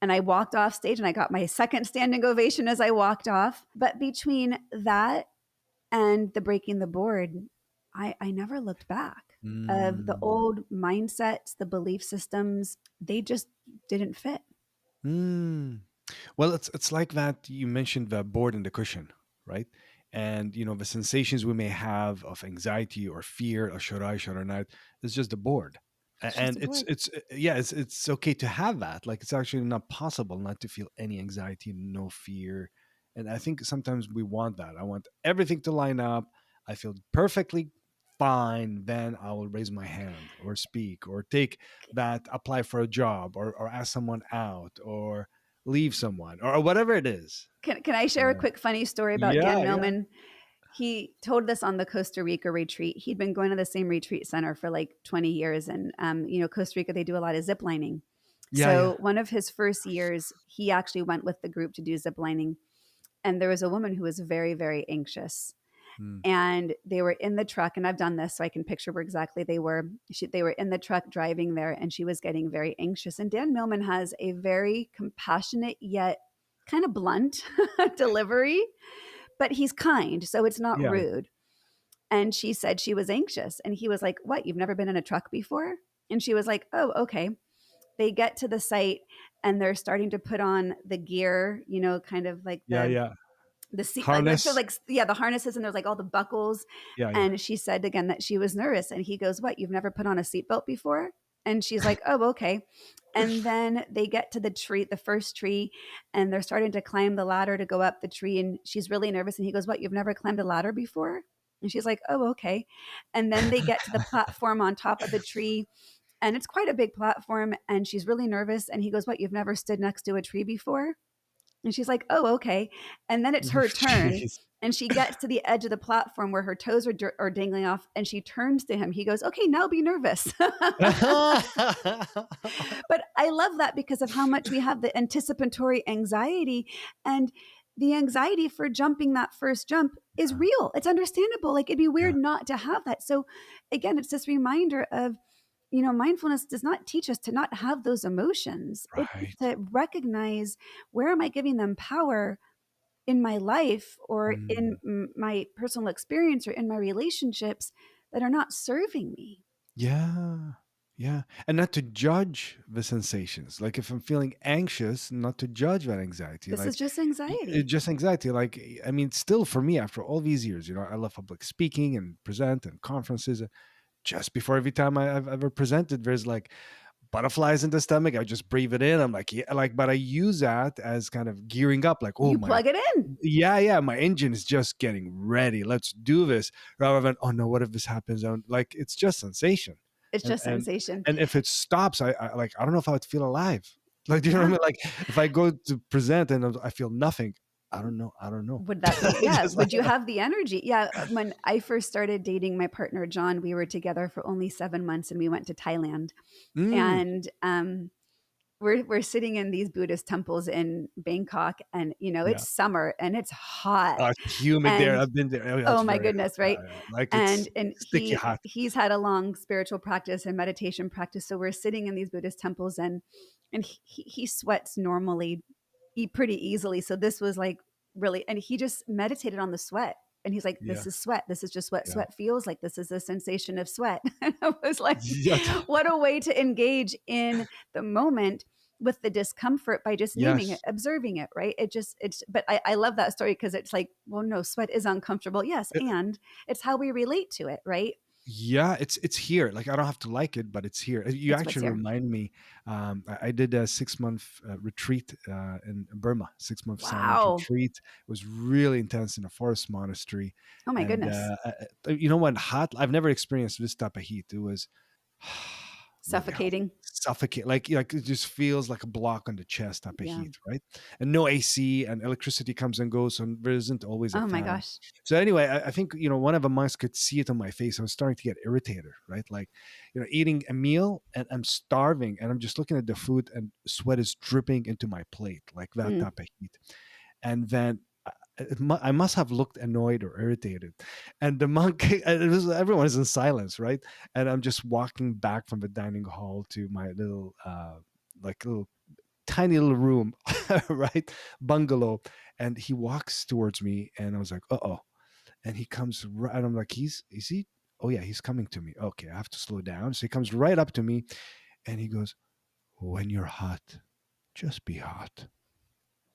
And I walked off stage and I got my second standing ovation as I walked off. But between that and the breaking the board, I never looked back. Of the Mm. old mindsets, the belief systems, they just didn't fit. Mm. Well, it's like that. You mentioned the board and the cushion, right? And the sensations we may have of anxiety or fear, or should I not, it's just the board. It's just And a it's board. it's yeah, it's okay to have that. Like it's actually not possible not to feel any anxiety, no fear. And I think sometimes we want that. I want everything to line up. I feel perfectly fine, then I will raise my hand or speak or take that, apply for a job, or ask someone out, or leave someone, or whatever it is. Can I share a Yeah. quick funny story about Yeah, Dan yeah. Millman? He told this on the Costa Rica retreat. He'd been going to the same retreat center for like 20 years. And, Costa Rica, they do a lot of zip lining. Yeah, yeah. So one of his first years, he actually went with the group to do zip lining. And there was a woman who was very, very anxious. Mm. And they were in the truck, and I've done this so I can picture where exactly they were. They were in the truck driving there, and she was getting very anxious. And Dan Millman has a very compassionate yet kind of blunt delivery, but he's kind, so it's not Yeah, rude. And she said she was anxious, and he was like, "What? You've never been in a truck before?" And she was like, "Oh, okay." They get to the site, and they're starting to put on the gear, kind of like yeah, yeah. the seat, like so, Harness. like, yeah, the harnesses, and there's like all the buckles. Yeah, yeah. And she said again that she was nervous, and he goes, "What, you've never put on a seatbelt before?" And she's like, "Oh, okay." And then they get to the first tree, and they're starting to climb the ladder to go up the tree, and she's really nervous, and he goes, "What, you've never climbed a ladder before?" And she's like, "Oh, okay." And then they get to the platform on top of the tree, and it's quite a big platform, and she's really nervous, and he goes, "What, you've never stood next to a tree before?" And she's like, "Oh, okay." And then it's her turn. Jeez. And she gets to the edge of the platform where her toes are dangling off. And she turns to him. He goes, "Okay, now be nervous." But I love that because of how much we have the anticipatory anxiety. And the anxiety for jumping that first jump is real. It's understandable. Like it'd be Yeah, weird not to have that. So, again, it's this reminder of, mindfulness does not teach us to not have those emotions. It's right. to recognize, where am I giving them power in my life or in Mm. my personal experience or in my relationships that are not serving me. Yeah. Yeah. And not to judge the sensations. Like if I'm feeling anxious, not to judge that anxiety. This is Like just anxiety. just anxiety. Like, I mean, still for me, after all these years, I love public speaking and present and conferences. Just before every time I've ever presented, there's like butterflies in the stomach. I just breathe it in. I'm like, yeah, like, but I use that as kind of gearing up, like, oh You my, plug it in. yeah, yeah, my engine is just getting ready. Let's do this, rather than, oh no, what if this happens? And like, it's just sensation, It's and just sensation. if it stops, I like, I don't know if I would feel alive. Like, do you know what I Yeah. mean? Like, if I go to present and I feel nothing, I don't know. I don't know. Would that be, yeah, Just like, would you have the energy? Yeah, when I first started dating my partner John, we were together for only 7 months and we went to Thailand. mm, And we're sitting in these Buddhist temples in Bangkok, and yeah. it's summer and it's hot. Oh, it's humid there. And I've been there. Oh, that's oh my very hot. goodness, Yeah, right? yeah. Like it's And sticky hot. he's had a long spiritual practice and meditation practice. So we're sitting in these Buddhist temples, and he sweats normally, pretty easily. So this was like really, and he just meditated on the sweat. And he's like, Yeah, "This is sweat. This is just what yeah, sweat feels like. This is the sensation of sweat." And I was like, yeah. what a way to engage in the moment with the discomfort by just naming it, Yes. observing it, right? But I love that story because it's like, well, no, sweat is uncomfortable. Yes. And it's how we relate to it, right? Yeah, it's here. Like I don't have to like it, but it's here. You It's what's actually here. remind me. I did a 6 month retreat in Burma, 6 month silent Wow. retreat. It was really intense in a forest monastery, Oh my and goodness. you know what? Hot. I've never experienced this type of heat. It was really hot, Suffocating. suffocate. Like it just feels like a block on the chest type of Yeah. heat, right? And no AC, and electricity comes and goes, so there isn't always a Oh my fan. gosh. So anyway, I think one of the monks could see it on my face. I was starting to get irritated, right? Like, eating a meal and I'm starving, and I'm just looking at the food, and sweat is dripping into my plate, like that Mm. type of heat. And then I must have looked annoyed or irritated. And the monk, everyone is in silence, right? And I'm just walking back from the dining hall to my little, like little tiny little room, right? Bungalow. And he walks towards me, and I was like, oh. And he comes right, and I'm like, is he? Oh yeah, he's coming to me. Okay, I have to slow down. So he comes right up to me, and he goes, "When you're hot, just be hot.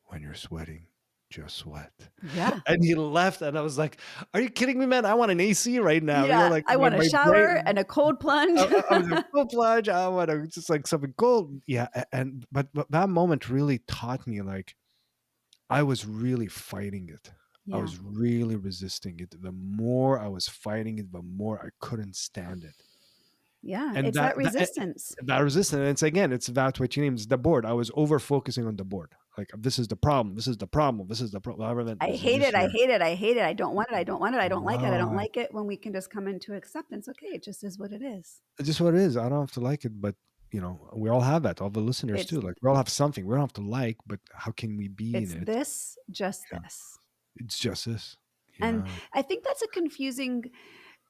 When you're sweating, just sweat. Yeah. And he left, and I was like, "Are you kidding me, man? I want an AC right now." Yeah. Like I want a my shower brain. and a cold plunge. I was a cold plunge. I want to just like something cold. Yeah, and but that moment really taught me like I was really fighting it. I Yeah. was really resisting it. The more I was fighting it, the more I couldn't stand it. Yeah. And It's that resistance. that resistance, and it's again, it's about what you name is the board. I was over focusing on the board. Like this is the problem. This is the problem. This is the problem. Rather than I this is hate just it. I here. hate it. I hate it. I don't want it. I don't want it. I don't like it. I don't Right. like it. When we can just come into acceptance, okay, it just is what it is. It's just what it is. I don't have to like it, but we all have that. All the listeners It's too. Like we all have something. We don't have to like, but how can we be in it's it? this, just Yeah. this. It's just this. And Yeah. I think that's a confusing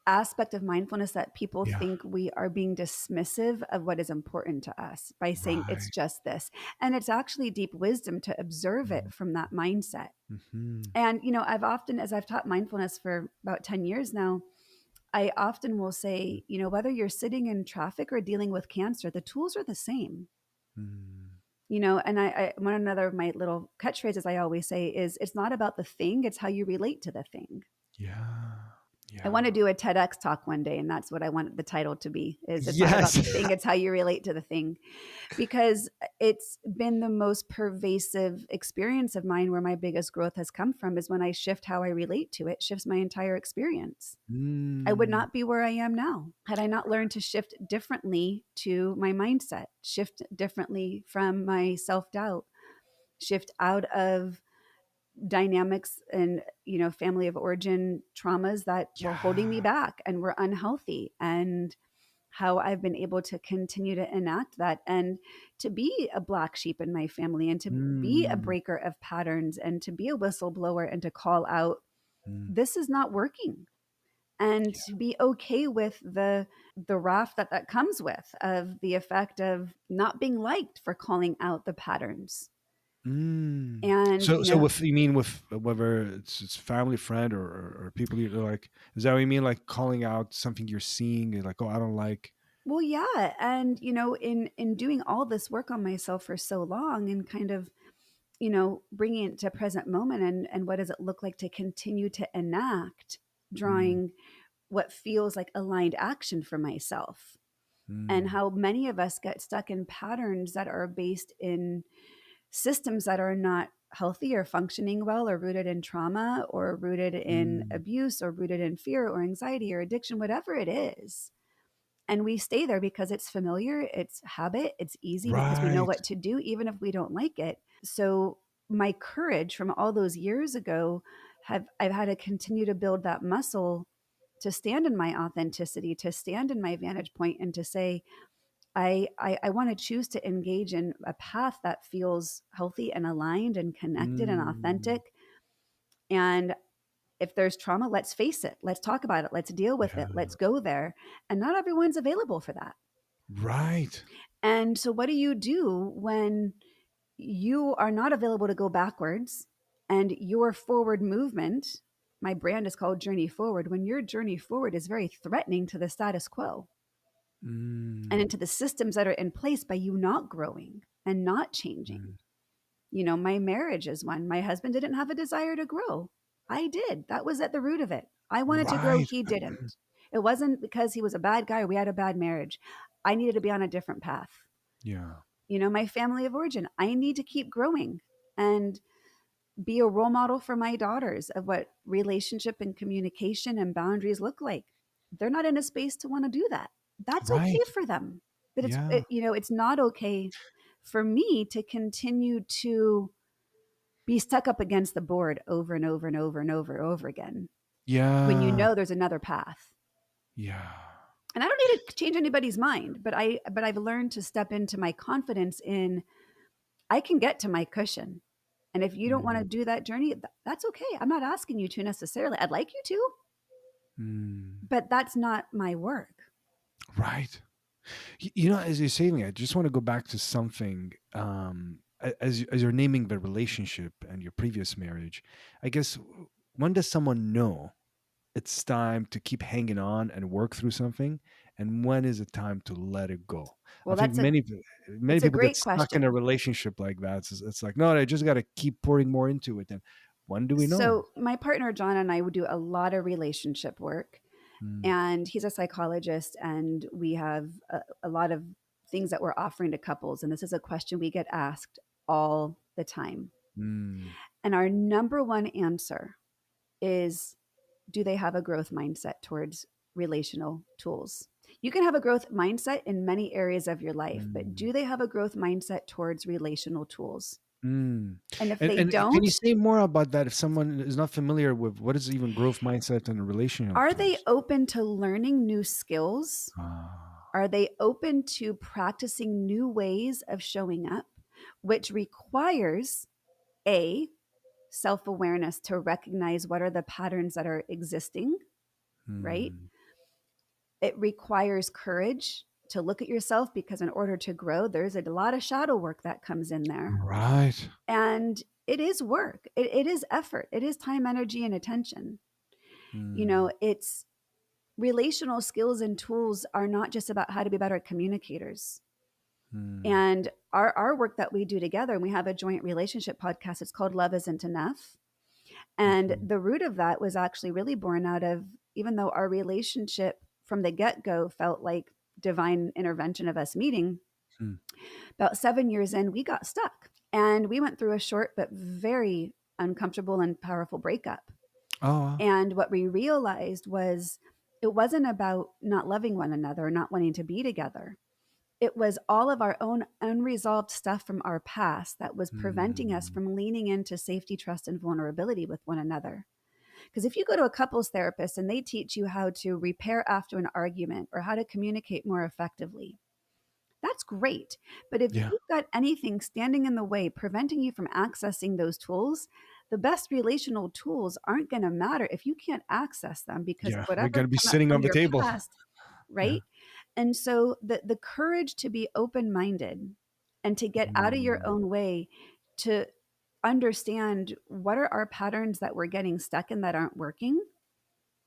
aspect of mindfulness, that people Yeah. think we are being dismissive of what is important to us by saying it's Right. just this. And it's actually deep wisdom to observe it from that mindset. Mm-hmm. And, I've often, as I've taught mindfulness for about 10 years now, I often will say, whether you're sitting in traffic or dealing with cancer, the tools are the same. Mm. And one another of my little catchphrases I always say is, it's not about the thing, it's how you relate to the thing. Yeah. I want Yeah. to do a TEDx talk one day, and that's what I want the title to be, is it's not about Yes. the thing, it's how you relate to the thing. Because it's been the most pervasive experience of mine, where my biggest growth has come from, is when I shift how I relate to it, shifts my entire experience. I would Mm. not be where I am now had I not learned to shift differently to my mindset, shift differently from my self-doubt, shift out of dynamics and family of origin traumas that were holding me Yeah. back and were unhealthy, and how I've been able to continue to enact that, and to be a black sheep in my family, and to be a Mm. breaker of patterns, and to be a whistleblower, and to call out, Mm. this is not working, and Yeah. to be okay with the wrath that comes with, of the effect of not being liked for calling out the patterns. Mm. And So with you mean with whether it's family, friend, or people you're like, is that what you mean? Like calling out something you're seeing, and like, oh, I don't like. well, yeah, and in doing all this work on myself for so long, and kind of bringing it to present moment, and what does it look like to continue to enact, Mm. drawing what feels like aligned action for myself. And Mm. how many of us get stuck in patterns that are based in systems that are not healthy or functioning well, or rooted in trauma, or rooted in Mm. abuse, or rooted in fear or anxiety or addiction, whatever it is. And we stay there because it's familiar, it's habit, it's easy, because we know Right. what to do, even if we don't like it. So, my courage from all those years ago, I've had to continue to build that muscle, to stand in my authenticity, to stand in my vantage point, and to say, I want to choose to engage in a path that feels healthy and aligned and connected and Mm. authentic. And if there's trauma, let's face it. Let's talk about it. Let's deal with it. Yeah. Let's go there. And not everyone's available for that. Right. And so, what do you do when you are not available to go backwards, and your forward movement? My brand is called Journey Forward. When your journey forward is very threatening to the status quo and Mm. into the systems that are in place by you not growing and not changing. Mm. My marriage is one. My husband didn't have a desire to grow. I did. That was at the root of it. I wanted to grow. Right. He didn't. It wasn't because he was a bad guy or we had a bad marriage. I needed to be on a different path. Yeah. My family of origin, I need to keep growing and be a role model for my daughters of what relationship and communication and boundaries look like. They're not in a space to want to do that. That's okay Right. for them. But Yeah. it's not okay for me to continue to be stuck up against the board over and over and over and over and over again, when Yeah. there's another path. Yeah. And I don't need to change anybody's mind, but I've learned to step into my confidence in, I can get to my cushion. And if you don't want to Mm. do that journey, that's okay. I'm not asking you to necessarily. I'd like you to, Mm. but that's not my work. Right. As you're saying, I just want to go back to something. As you're naming the relationship and your previous marriage, I guess when does someone know it's time to keep hanging on and work through something, and when is it time to let it go? I Well, think many it's a people get great stuck in a question. relationship like that. It's like, no, I just got to keep pouring more into it. And when do we know? So, my partner John and I would do a lot of relationship work, Mm, and he's a psychologist, and we have a lot of things that we're offering to couples. And this is a question we get asked all the time. mm, And our number one answer is, do they have a growth mindset towards relational tools? You can have a growth mindset in many areas of your life, but mm, do they have a growth mindset towards relational tools? mm. And if they And can you don't, say more about that if someone is not familiar with what is even growth mindset and relational are they tools? open to learning new skills? Ah, Are they open to practicing new ways of showing up, which requires a self awareness to recognize what are the patterns that are existing, right? mm, It requires courage to look at yourself because in order to grow, there's a lot of shadow work that comes in there. right. And it is work, it is effort, it is time, energy, and attention. Mm, It's relational skills and tools are not just about how to be better communicators. mm, And our work that we do together, and we have a joint relationship podcast, it's called Love Isn't Enough. And mhm, the root of that was actually really born out of, even though our relationship from the get go felt like divine intervention of us meeting, mm. about 7 years in, we got stuck. And we went through a short but very uncomfortable and powerful breakup. Oh, And what we realized was it wasn't about not loving one another or not wanting to be together. It was all of our own unresolved stuff from our past that was preventing us mm, from leaning into safety, trust, and vulnerability with one another. Because if you go to a couples therapist and they teach you how to repair after an argument or how to communicate more effectively, that's great. But if yeah, you've got anything standing in the way, preventing you from accessing those tools, the best relational tools aren't going to matter if you can't access them because of yeah. They're whatever gonna be came up sitting from on the your table. past, Yeah. right? And so the courage to be open-minded and to get out of your Mm, own way to understand what are our patterns that we're getting stuck in that aren't working,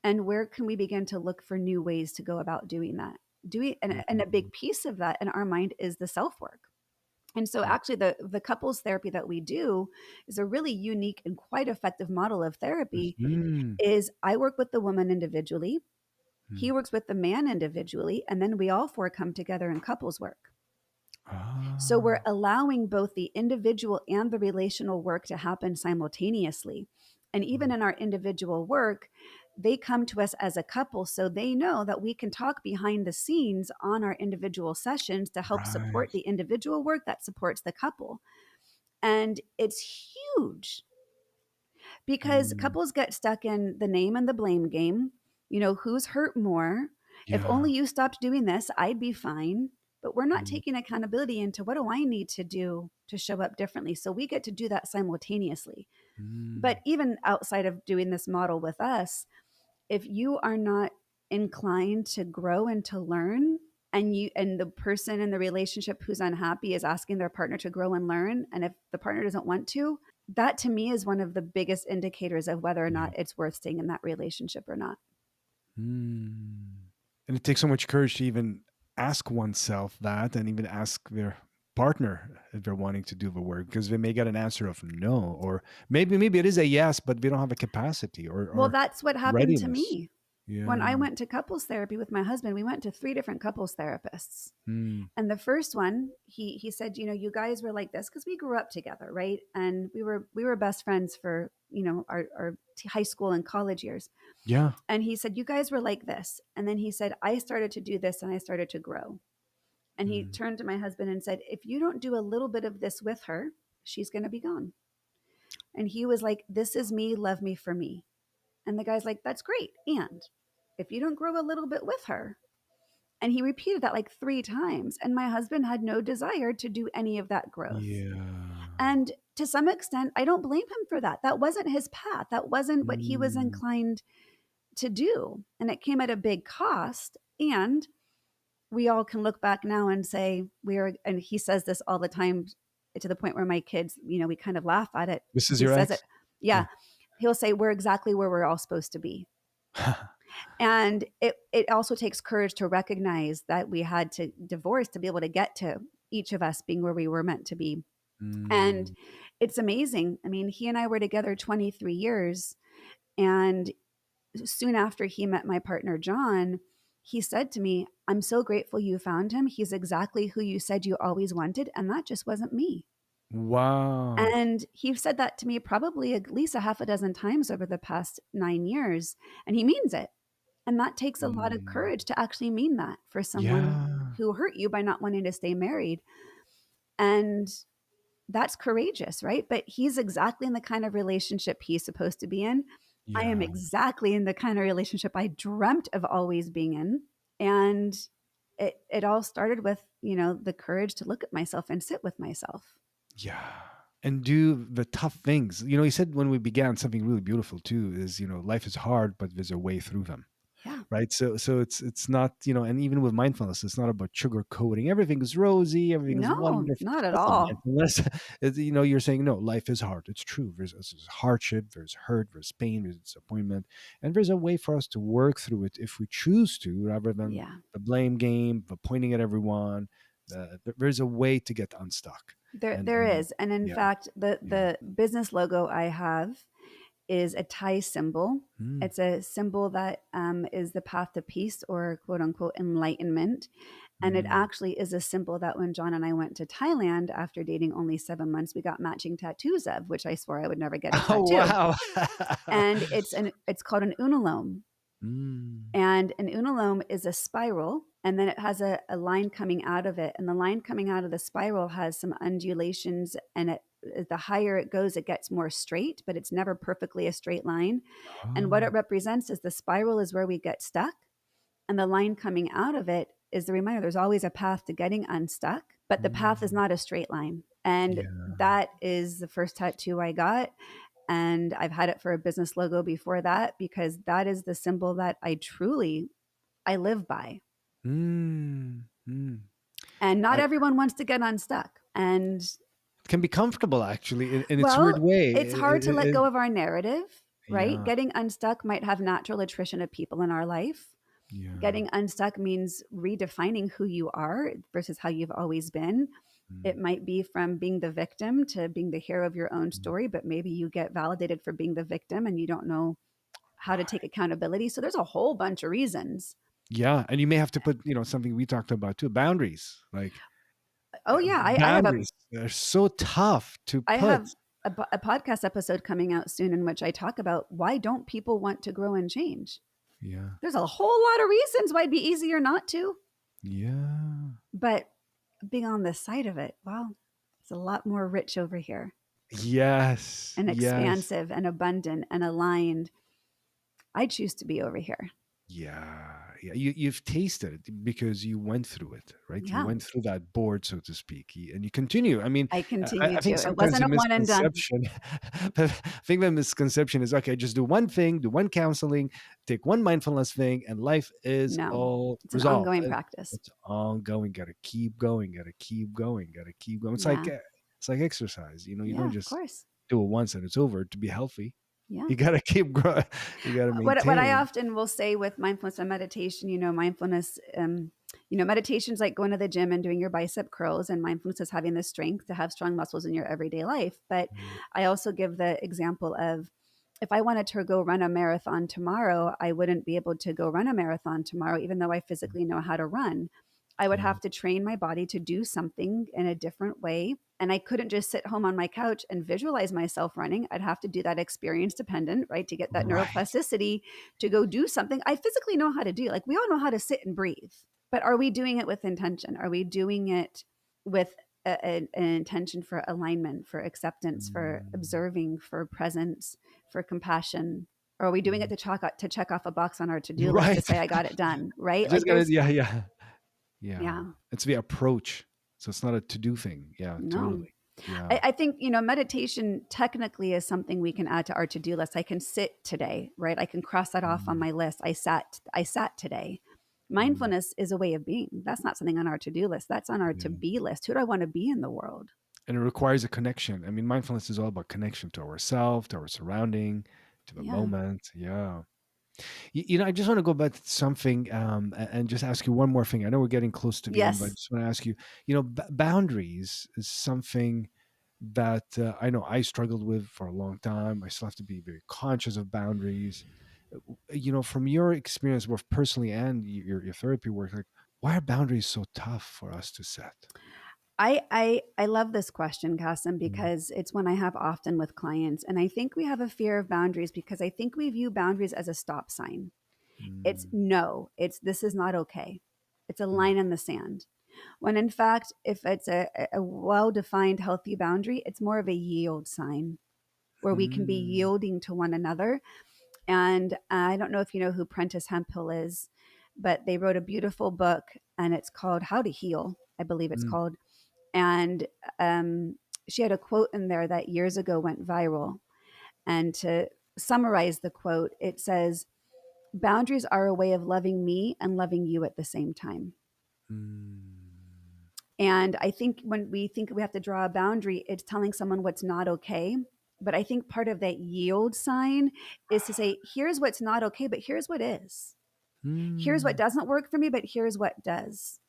and where can we begin to look for new ways to go about doing that. And a mm, big piece of that in our mind is the self work. And so actually the couples therapy that we do is a really unique and quite effective model of therapy. mhm, Is I work with the woman individually, he mm. works with the man individually, and then we all four come together in couples work. So we're Ah, allowing both the individual and the relational work to happen simultaneously. And even mm, in our individual work, they come to us as a couple so they know that we can talk behind the scenes on our individual sessions to help right. support the individual work that supports the couple. And it's huge because Mm, couples get stuck in the name and the blame game. Who's hurt more? If yeah. only you stopped doing this, I'd be fine. But we're not Mm, taking accountability into what do I need to do to show up differently. So we get to do that simultaneously. But mm, even outside of doing this model with us, if you are not inclined to grow and to learn, and the person in the relationship who's unhappy is asking their partner to grow and learn, and if the partner doesn't want to, that to me is one of the biggest indicators of whether or yeah. not it's worth staying in that relationship or not. Mm. And it takes so much courage to even ask oneself that and even ask their partner if they're wanting to do the work because they may get an answer of no, or maybe it is a yes, but they don't have a capacity Well, or that's what happened to readiness. me. When I Yeah. went to couples therapy with my husband, we went to 3 different couples therapists. Mm, And the first one, he said, you guys were like this because we grew up together, right? And we were best friends for, our high school and college years. yeah. And he said, you guys were like this. And then he said, I started to do this and I started to grow. And he Mm, turned to my husband and said, if you don't do a little bit of this with her, she's going to be gone. And he was like, this is me, love me for me. And the guy's like, that's great. And if you don't grow a little bit with her, and he repeated that like 3 times. And my husband had no desire to do any of that growth. yeah. And to some extent, I don't blame him for that. That wasn't his path. That wasn't what he was Mm, inclined to do. And it came at a big cost. And we all can look back now and say, and he says this all the time to the point where my kids, we kind of laugh at it. this is He your says it. ex? Yeah. Yeah. He'll say, we're exactly where we're all supposed to be. And it also takes courage to recognize that we had to divorce to be able to get to each of us being where we were meant to be. And Mm. it's amazing. I mean, he and I were together 23 years. And soon after he met my partner, John, he said to me, I'm so grateful you found him. He's exactly who you said you always wanted. And that just wasn't me. Wow. And he said that to me probably at least a half a dozen times over the past 9 years. And he means it. And that takes a lot of Mm. courage to actually mean that for someone Yeah. who hurt you by not wanting to stay married. And that's courageous, right? But he's exactly in the kind of relationship he's supposed to be in. I am Yeah. exactly in the kind of relationship I dreamt of always being in. And it all started with, the courage to look at myself and sit with myself. Yeah. And do the tough things. You said when we began something really beautiful too is, life is hard, but there's a way through them. Yeah. Right. So it's not, and even with mindfulness, it's not about sugarcoating. Everything is rosy, everything is No, wonderful. not at That's not all. mindfulness. You're saying no, life is hard. It's true. There's hardship, there's hurt, there's pain, there's disappointment. And there's a way for us to work through it if we choose to, rather than Yeah. the blame game, the pointing at everyone. There's a way to get unstuck. There And is. And in yeah, fact, the yeah. the business logo I have is a Thai symbol. Mm, It's a symbol that is the path to peace or quote unquote enlightenment. And it mm. actually is a symbol that when John and I went to Thailand after dating only 7 months, we got matching tattoos of, which I swore I would never get a Oh tattoo. wow. And it's called an unalome. Mm. And an unalome is a spiral, and then it has a line coming out of it. And the line coming out of the spiral has some undulations, and the higher it goes, it gets more straight, but it's never perfectly a straight line. And what Oh. it represents is the spiral is where we get stuck, and the line coming out of it is the reminder there's always a path to getting unstuck, but the path is Mm. not a straight line. And Yeah. that is the first tattoo I got. And I've had it for a business logo before that because that is the symbol that I live by. Mm, mm. And not I everyone wants to get unstuck. And It can be comfortable actually in its weird well, way. it's hard to let go of our narrative, right? Yeah, Getting unstuck might have natural attrition of people in our life. yeah. Getting unstuck means redefining who you are versus how you've always been. It Mm, might be from being the victim to being the hero of your own mm. story, but maybe you get validated for being the victim and you don't know how to take Right. accountability. So there's a whole bunch of reasons. Yeah, and you may have to put, something we talked about too, boundaries. Like Oh yeah, boundaries, they're so tough to I put. have a podcast episode coming out soon in which I talk about why don't people want to grow and change. Yeah, There's a whole lot of reasons why it'd be easier not to, yeah. but being on this side of it, wow, it's a lot more rich over here Yes, and yes. expansive and abundant and aligned. I choose to be over here. Yeah, yeah. You've tasted it because you went through it, right? You Yeah, went through that board, so to speak, and you continue. I mean, I I, continue I to. think It sometimes wasn't the a one and done. misconception, I think the misconception is okay. Just do one thing, do one counseling, take one mindfulness thing, and life is No, all it's an resolved. ongoing practice. It's ongoing. Got to keep going. Got to keep going. Got to keep going. Yeah. It's like exercise. You don't Yeah, of just course. do it once and it's over. To be healthy, Yeah. you got to keep growing. You got to What I maintain. often will say with mindfulness and meditation, mindfulness, meditation's like going to the gym and doing your bicep curls, and mindfulness is having the strength to have strong muscles in your everyday life. But Mm, I also give the example of if I wanted to go run a marathon tomorrow, I wouldn't be able to go run a marathon tomorrow, even though I physically know how to run. I would yeah. have to train my body to do something in a different way. And I couldn't just sit home on my couch and visualize myself running. I'd have to do that experience dependent, right? To get that Right. neuroplasticity to go do something I physically know how to do. Like we all know how to sit and breathe, but are we doing it with intention? Are we doing it with an intention for alignment, for acceptance, for Mm, observing, for presence, for compassion? Or are we doing it mm. to check off a box on our to-do list to Right. say I got it done, right? You just Like gotta, there's yeah, yeah. Yeah. yeah, It's the approach. So it's not a to-do thing. Yeah, no. totally. Yeah. I think, meditation technically is something we can add to our to-do list. I can sit today, right? I can cross that off on Mm, my list. I sat today. mm. Mindfulness is a way of being. That's not something on our to-do list. That's on our Yeah. to-be list. Who do I want to be in the world? And it requires a connection. I mean, mindfulness is all about connection to ourselves, to our surrounding, to the Yeah. moment. Yeah. I just want to go back to something, and just ask you one more thing. I know we're getting close to the end, but I Yes. just want to ask you, boundaries is something that I know I struggled with for a long time. I still have to be very conscious of boundaries. From your experience, both personally and your therapy work, like, why are boundaries so tough for us to set? I love this question, Kasim, Mm, because it's one I have often with clients. And I think we have a fear of boundaries because I think we view boundaries as a stop sign. It's mm, no, it's this is not okay. It's a mm, line in the sand. When in fact, if it's a well defined, healthy boundary, it's more of a yield sign where we can be mm, yielding to one another. And I don't know if you know who Prentice Hemphill is, but they wrote a beautiful book and it's called How to Heal, I believe it's mm, called. And um, she had a quote in there that years ago went viral. And to summarize the quote, it says, boundaries are a way of loving me and loving you at the same time. mm, And I think when we think we have to draw a boundary, it's telling someone what's not okay. But I think part of that yield sign is to say, here's what's not okay, but here's what is. Here's what mm, doesn't work for me, but here's what does.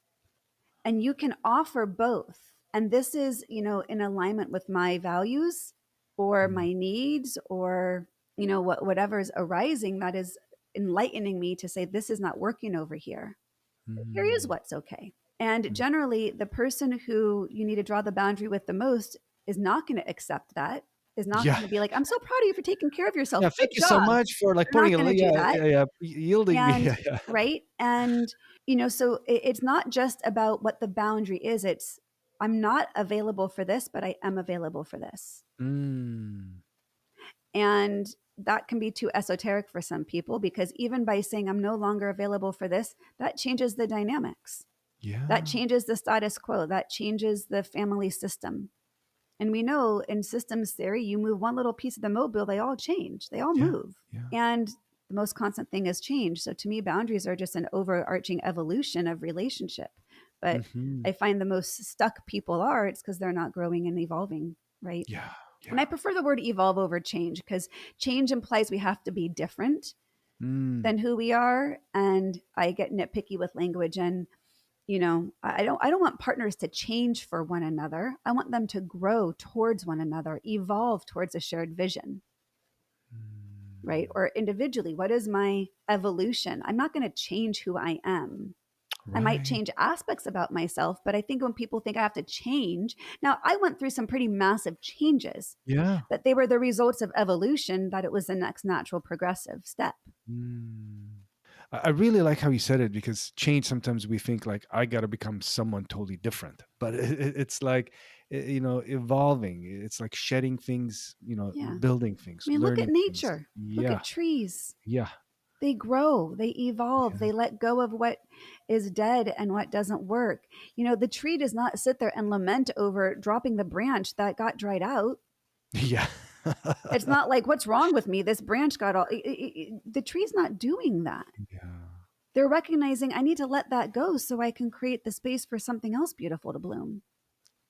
And you can offer both. And this is, in alignment with my values or mm, my needs or, whatever's arising that is enlightening me to say, this is not working over here. Here is mm, what's okay. And mm. generally, the person who you need to draw the boundary with the most is not going to accept that, is not Yeah. going to be like, I'm so proud of you for taking care of yourself. Yeah, Good thank you so job. much for, like, They're not putting a going to do yeah, that. yeah, yeah, yielding me. And Yeah, yeah. right. And, so it's not just about what the boundary is. It's, I'm not available for this, but I am available for this. Mm, And that can be too esoteric for some people because even by saying I'm no longer available for this, that changes the dynamics. That yeah. changes the status quo. That changes the family system. And we know in systems theory, you move one little piece of the mobile, they all change, they all Yeah, move. yeah. And the most constant thing is change. So to me, boundaries are just an overarching evolution of relationship. But Mhm. I find the most stuck people are, it's because they're not growing and evolving, right? Yeah, And I yeah. prefer the word evolve over change because change implies we have to be different Mm, than who we are. And I get nitpicky with language and I don't want partners to change for one another. I want them to grow towards one another, evolve towards a shared vision, right? mm. Or individually, what is my evolution? I'm not going to change who I am. I might Right. change aspects about myself, but I think when people think I have to change, now I went through some pretty massive changes, Yeah. but they were the results of evolution, that it was the next natural progressive step. Mm. I really like how you said it, because change, sometimes we think like I got to become someone totally different, but it's like, evolving. It's like shedding things, Yeah. building I things, mean, look at learning things. nature. Look Yeah. at trees. Yeah. They grow, they evolve, Yeah. they let go of what is dead and what doesn't work. The tree does not sit there and lament over dropping the branch that got dried out. Yeah. It's not like, what's wrong with me? This branch got all. The tree's not doing that. Yeah. They're recognizing I need to let that go so I can create the space for something else beautiful to bloom.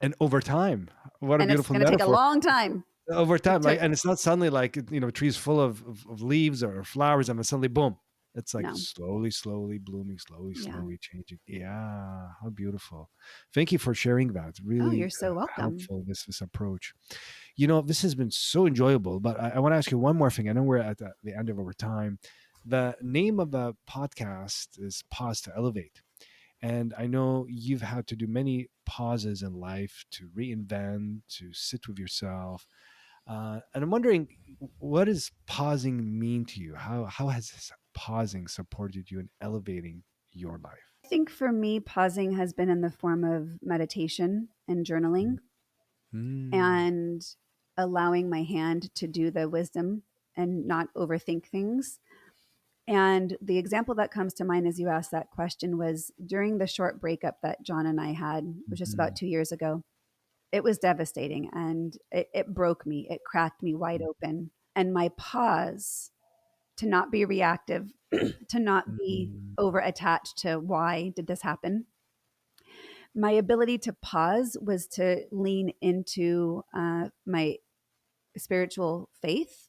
And over time, what a And it's beautiful going to take a metaphor. long time. Over It time, like, took, and it's not suddenly like, trees full of leaves or flowers, and then suddenly boom, it's like no. slowly blooming, slowly Yeah. changing. Yeah, how beautiful. Thank you for sharing that. It's Oh, really you're so welcome. helpful, this approach. This has been so enjoyable, but I want to ask you one more thing. I know we're at the end of our time. The name of the podcast is Pause to Elevate, and I know you've had to do many pauses in life to reinvent, to sit with yourself, and I'm wondering, what does pausing mean to you? How has this pausing supported you in elevating your life? I think for me, pausing has been in the form of meditation and journaling Mm, and allowing my hand to do the wisdom and not overthink things. And the example that comes to mind as you asked that question was during the short breakup that John and I had, it was just about mhm, 2 years ago. It was devastating and it broke me. It cracked me wide open. And my pause to not be reactive, to not be mhm, over attached to why did this happen. My ability to pause was to lean into my spiritual faith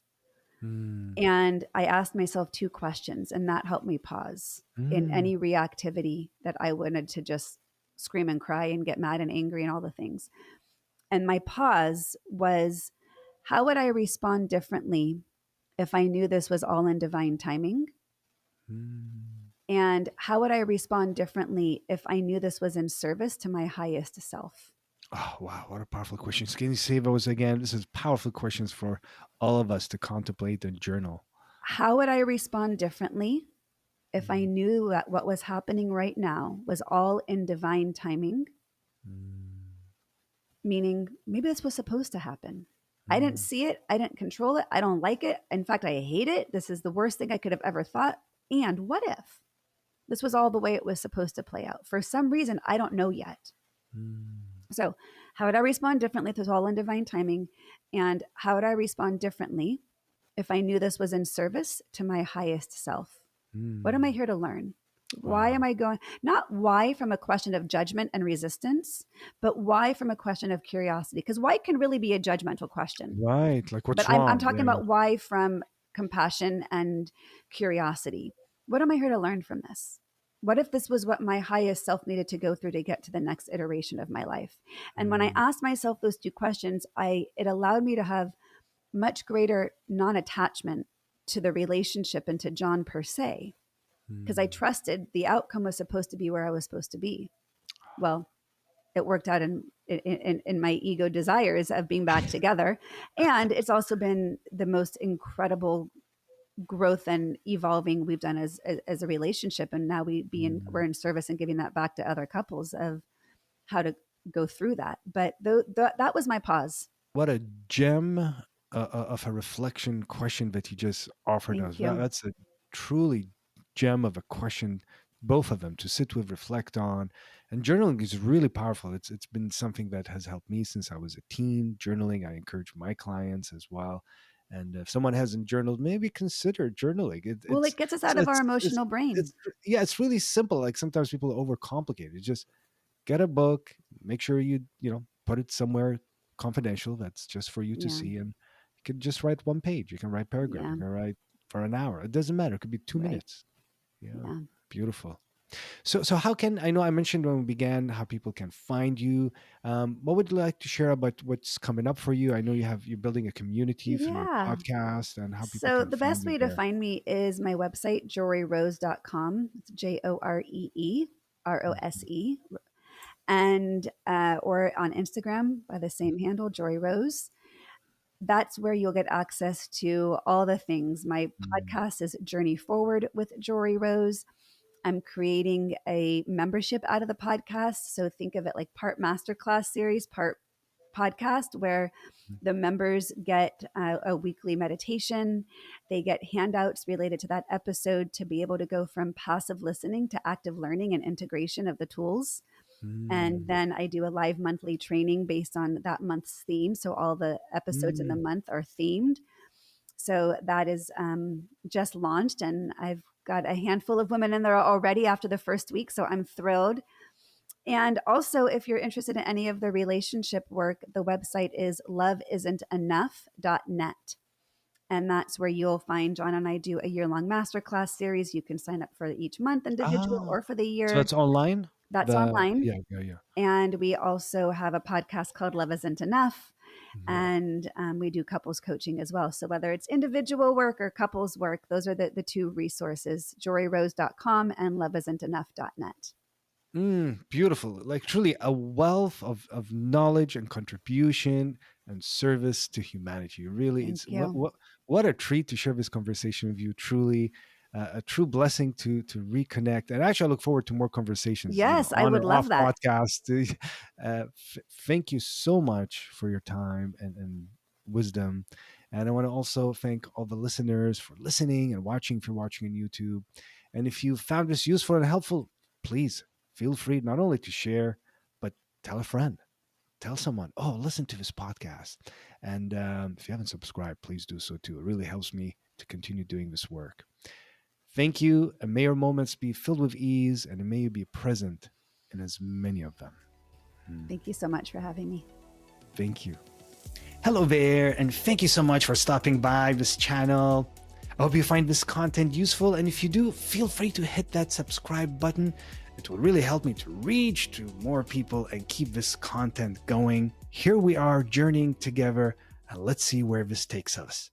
Mm. And I asked myself two questions, and that helped me pause in Mm. any reactivity that I wanted to just scream and cry and get mad and angry and all the things. And my pause was, how would I respond differently if I knew this was all in divine timing? Mm. And how would I respond differently if I knew this was in service to my highest self? Oh, wow. What a powerful question. Can you say those again? This is powerful questions for all of us to contemplate and journal. How would I respond differently if I Mm. knew that what was happening right now was all in divine timing? Mm. Meaning, maybe this was supposed to happen. I didn't Mm. see it. I didn't control it. I don't like it. In fact, I hate it. This is the worst thing I could have ever thought. And what if this was all the way it was supposed to play out? For some reason, I don't know yet. Mm. So, how would I respond differently if it was all in divine timing? And how would I respond differently if I knew this was in service to my highest self? What am I Mm. here to learn? Why am Wow. I going? Not why from a question of judgment and resistance, but why from a question of curiosity? Because why can really be a judgmental question. Right. Like, But what's I'm wrong? talking Yeah. about why from compassion and curiosity. What am I here to learn from this? What if this was what my highest self needed to go through to get to the next iteration of my life? And when I Mm. asked myself those two questions, it allowed me to have much greater non-attachment to the relationship and to John per se, because I Mm. trusted the outcome was supposed to be where I was supposed to be. Well, it worked out in my ego desires of being back together. And it's also been the most incredible growth and evolving we've done as a relationship. And now we're Mm. in service and giving that back to other couples of how to go through that. But that was my pause. What a gem of a reflection question that you just offered us. Thank you. That's a truly gem of a question, both of them to sit with, reflect on. And journaling is really powerful. It's been something that has helped me since I was a teen. Journaling, I encourage my clients as well. And if someone hasn't journaled, maybe consider journaling. Well, it gets us out of our emotional It's brain. yeah, it's really simple. Like sometimes people overcomplicate it. Just get a book, make sure you put it somewhere confidential that's just for you to Yeah. see, and you can just write one page, you can write paragraph, Yeah. you can write for an hour, it doesn't matter, it could be two Right. minutes Yeah, Yeah. beautiful. So how can I know I mentioned when we began how people can find you? What would you like to share about what's coming up for you? I know you're building a community through your Yeah. podcast, and how people So can the find best you way to there. find me is my website, joreerose.com. It's Mhm. JoreeRose. And or on Instagram by the same handle, Joree Rose. That's where you'll get access to all the things. My Mhm. podcast is Journey Forward with Joree Rose. I'm creating a membership out of the podcast. So think of it like part masterclass series, part podcast, where the members get a weekly meditation. They get handouts related to that episode to be able to go from passive listening to active learning and integration of the tools. And Mm. then I do a live monthly training based on that month's theme. So all the episodes in the Mm. month are themed. So that is just launched, and I've got a handful of women in there already after the first week. So I'm thrilled. And also, if you're interested in any of the relationship work, the website is loveisn'tenough.net. And that's where you'll find John and I do a year-long masterclass series. You can sign up for each month individual Ah, or for the so year. that's online, That's the online. yeah, yeah, yeah. And we also have a podcast called Love Isn't Enough. Mhm. And we do couples coaching as well. So whether it's individual work or couples work, those are the two resources, joreerose.com and loveisn'tenough.net. Beautiful. Like truly a wealth of knowledge and contribution and service to humanity. Really, it's Thank you. what a treat to share this conversation with you. Truly, a true blessing to reconnect. And actually, I look forward to more conversations. Yes, I On would or off love that. podcast. Thank you so much for your time and wisdom. And I want to also thank all the listeners for listening and watching. If you're watching on YouTube, and if you found this useful and helpful, please feel free not only to share, but tell a friend, tell someone, oh, listen to this podcast. And if you haven't subscribed, please do so too. It really helps me to continue doing this work. Thank you. And may your moments be filled with ease, and may you be present in as many of them. Hmm. Thank you so much for having me. Thank you. Hello there, and thank you so much for stopping by this channel. I hope you find this content useful, and if you do, feel free to hit that subscribe button. It will really help me to reach to more people and keep this content going. Here we are journeying together, and let's see where this takes us.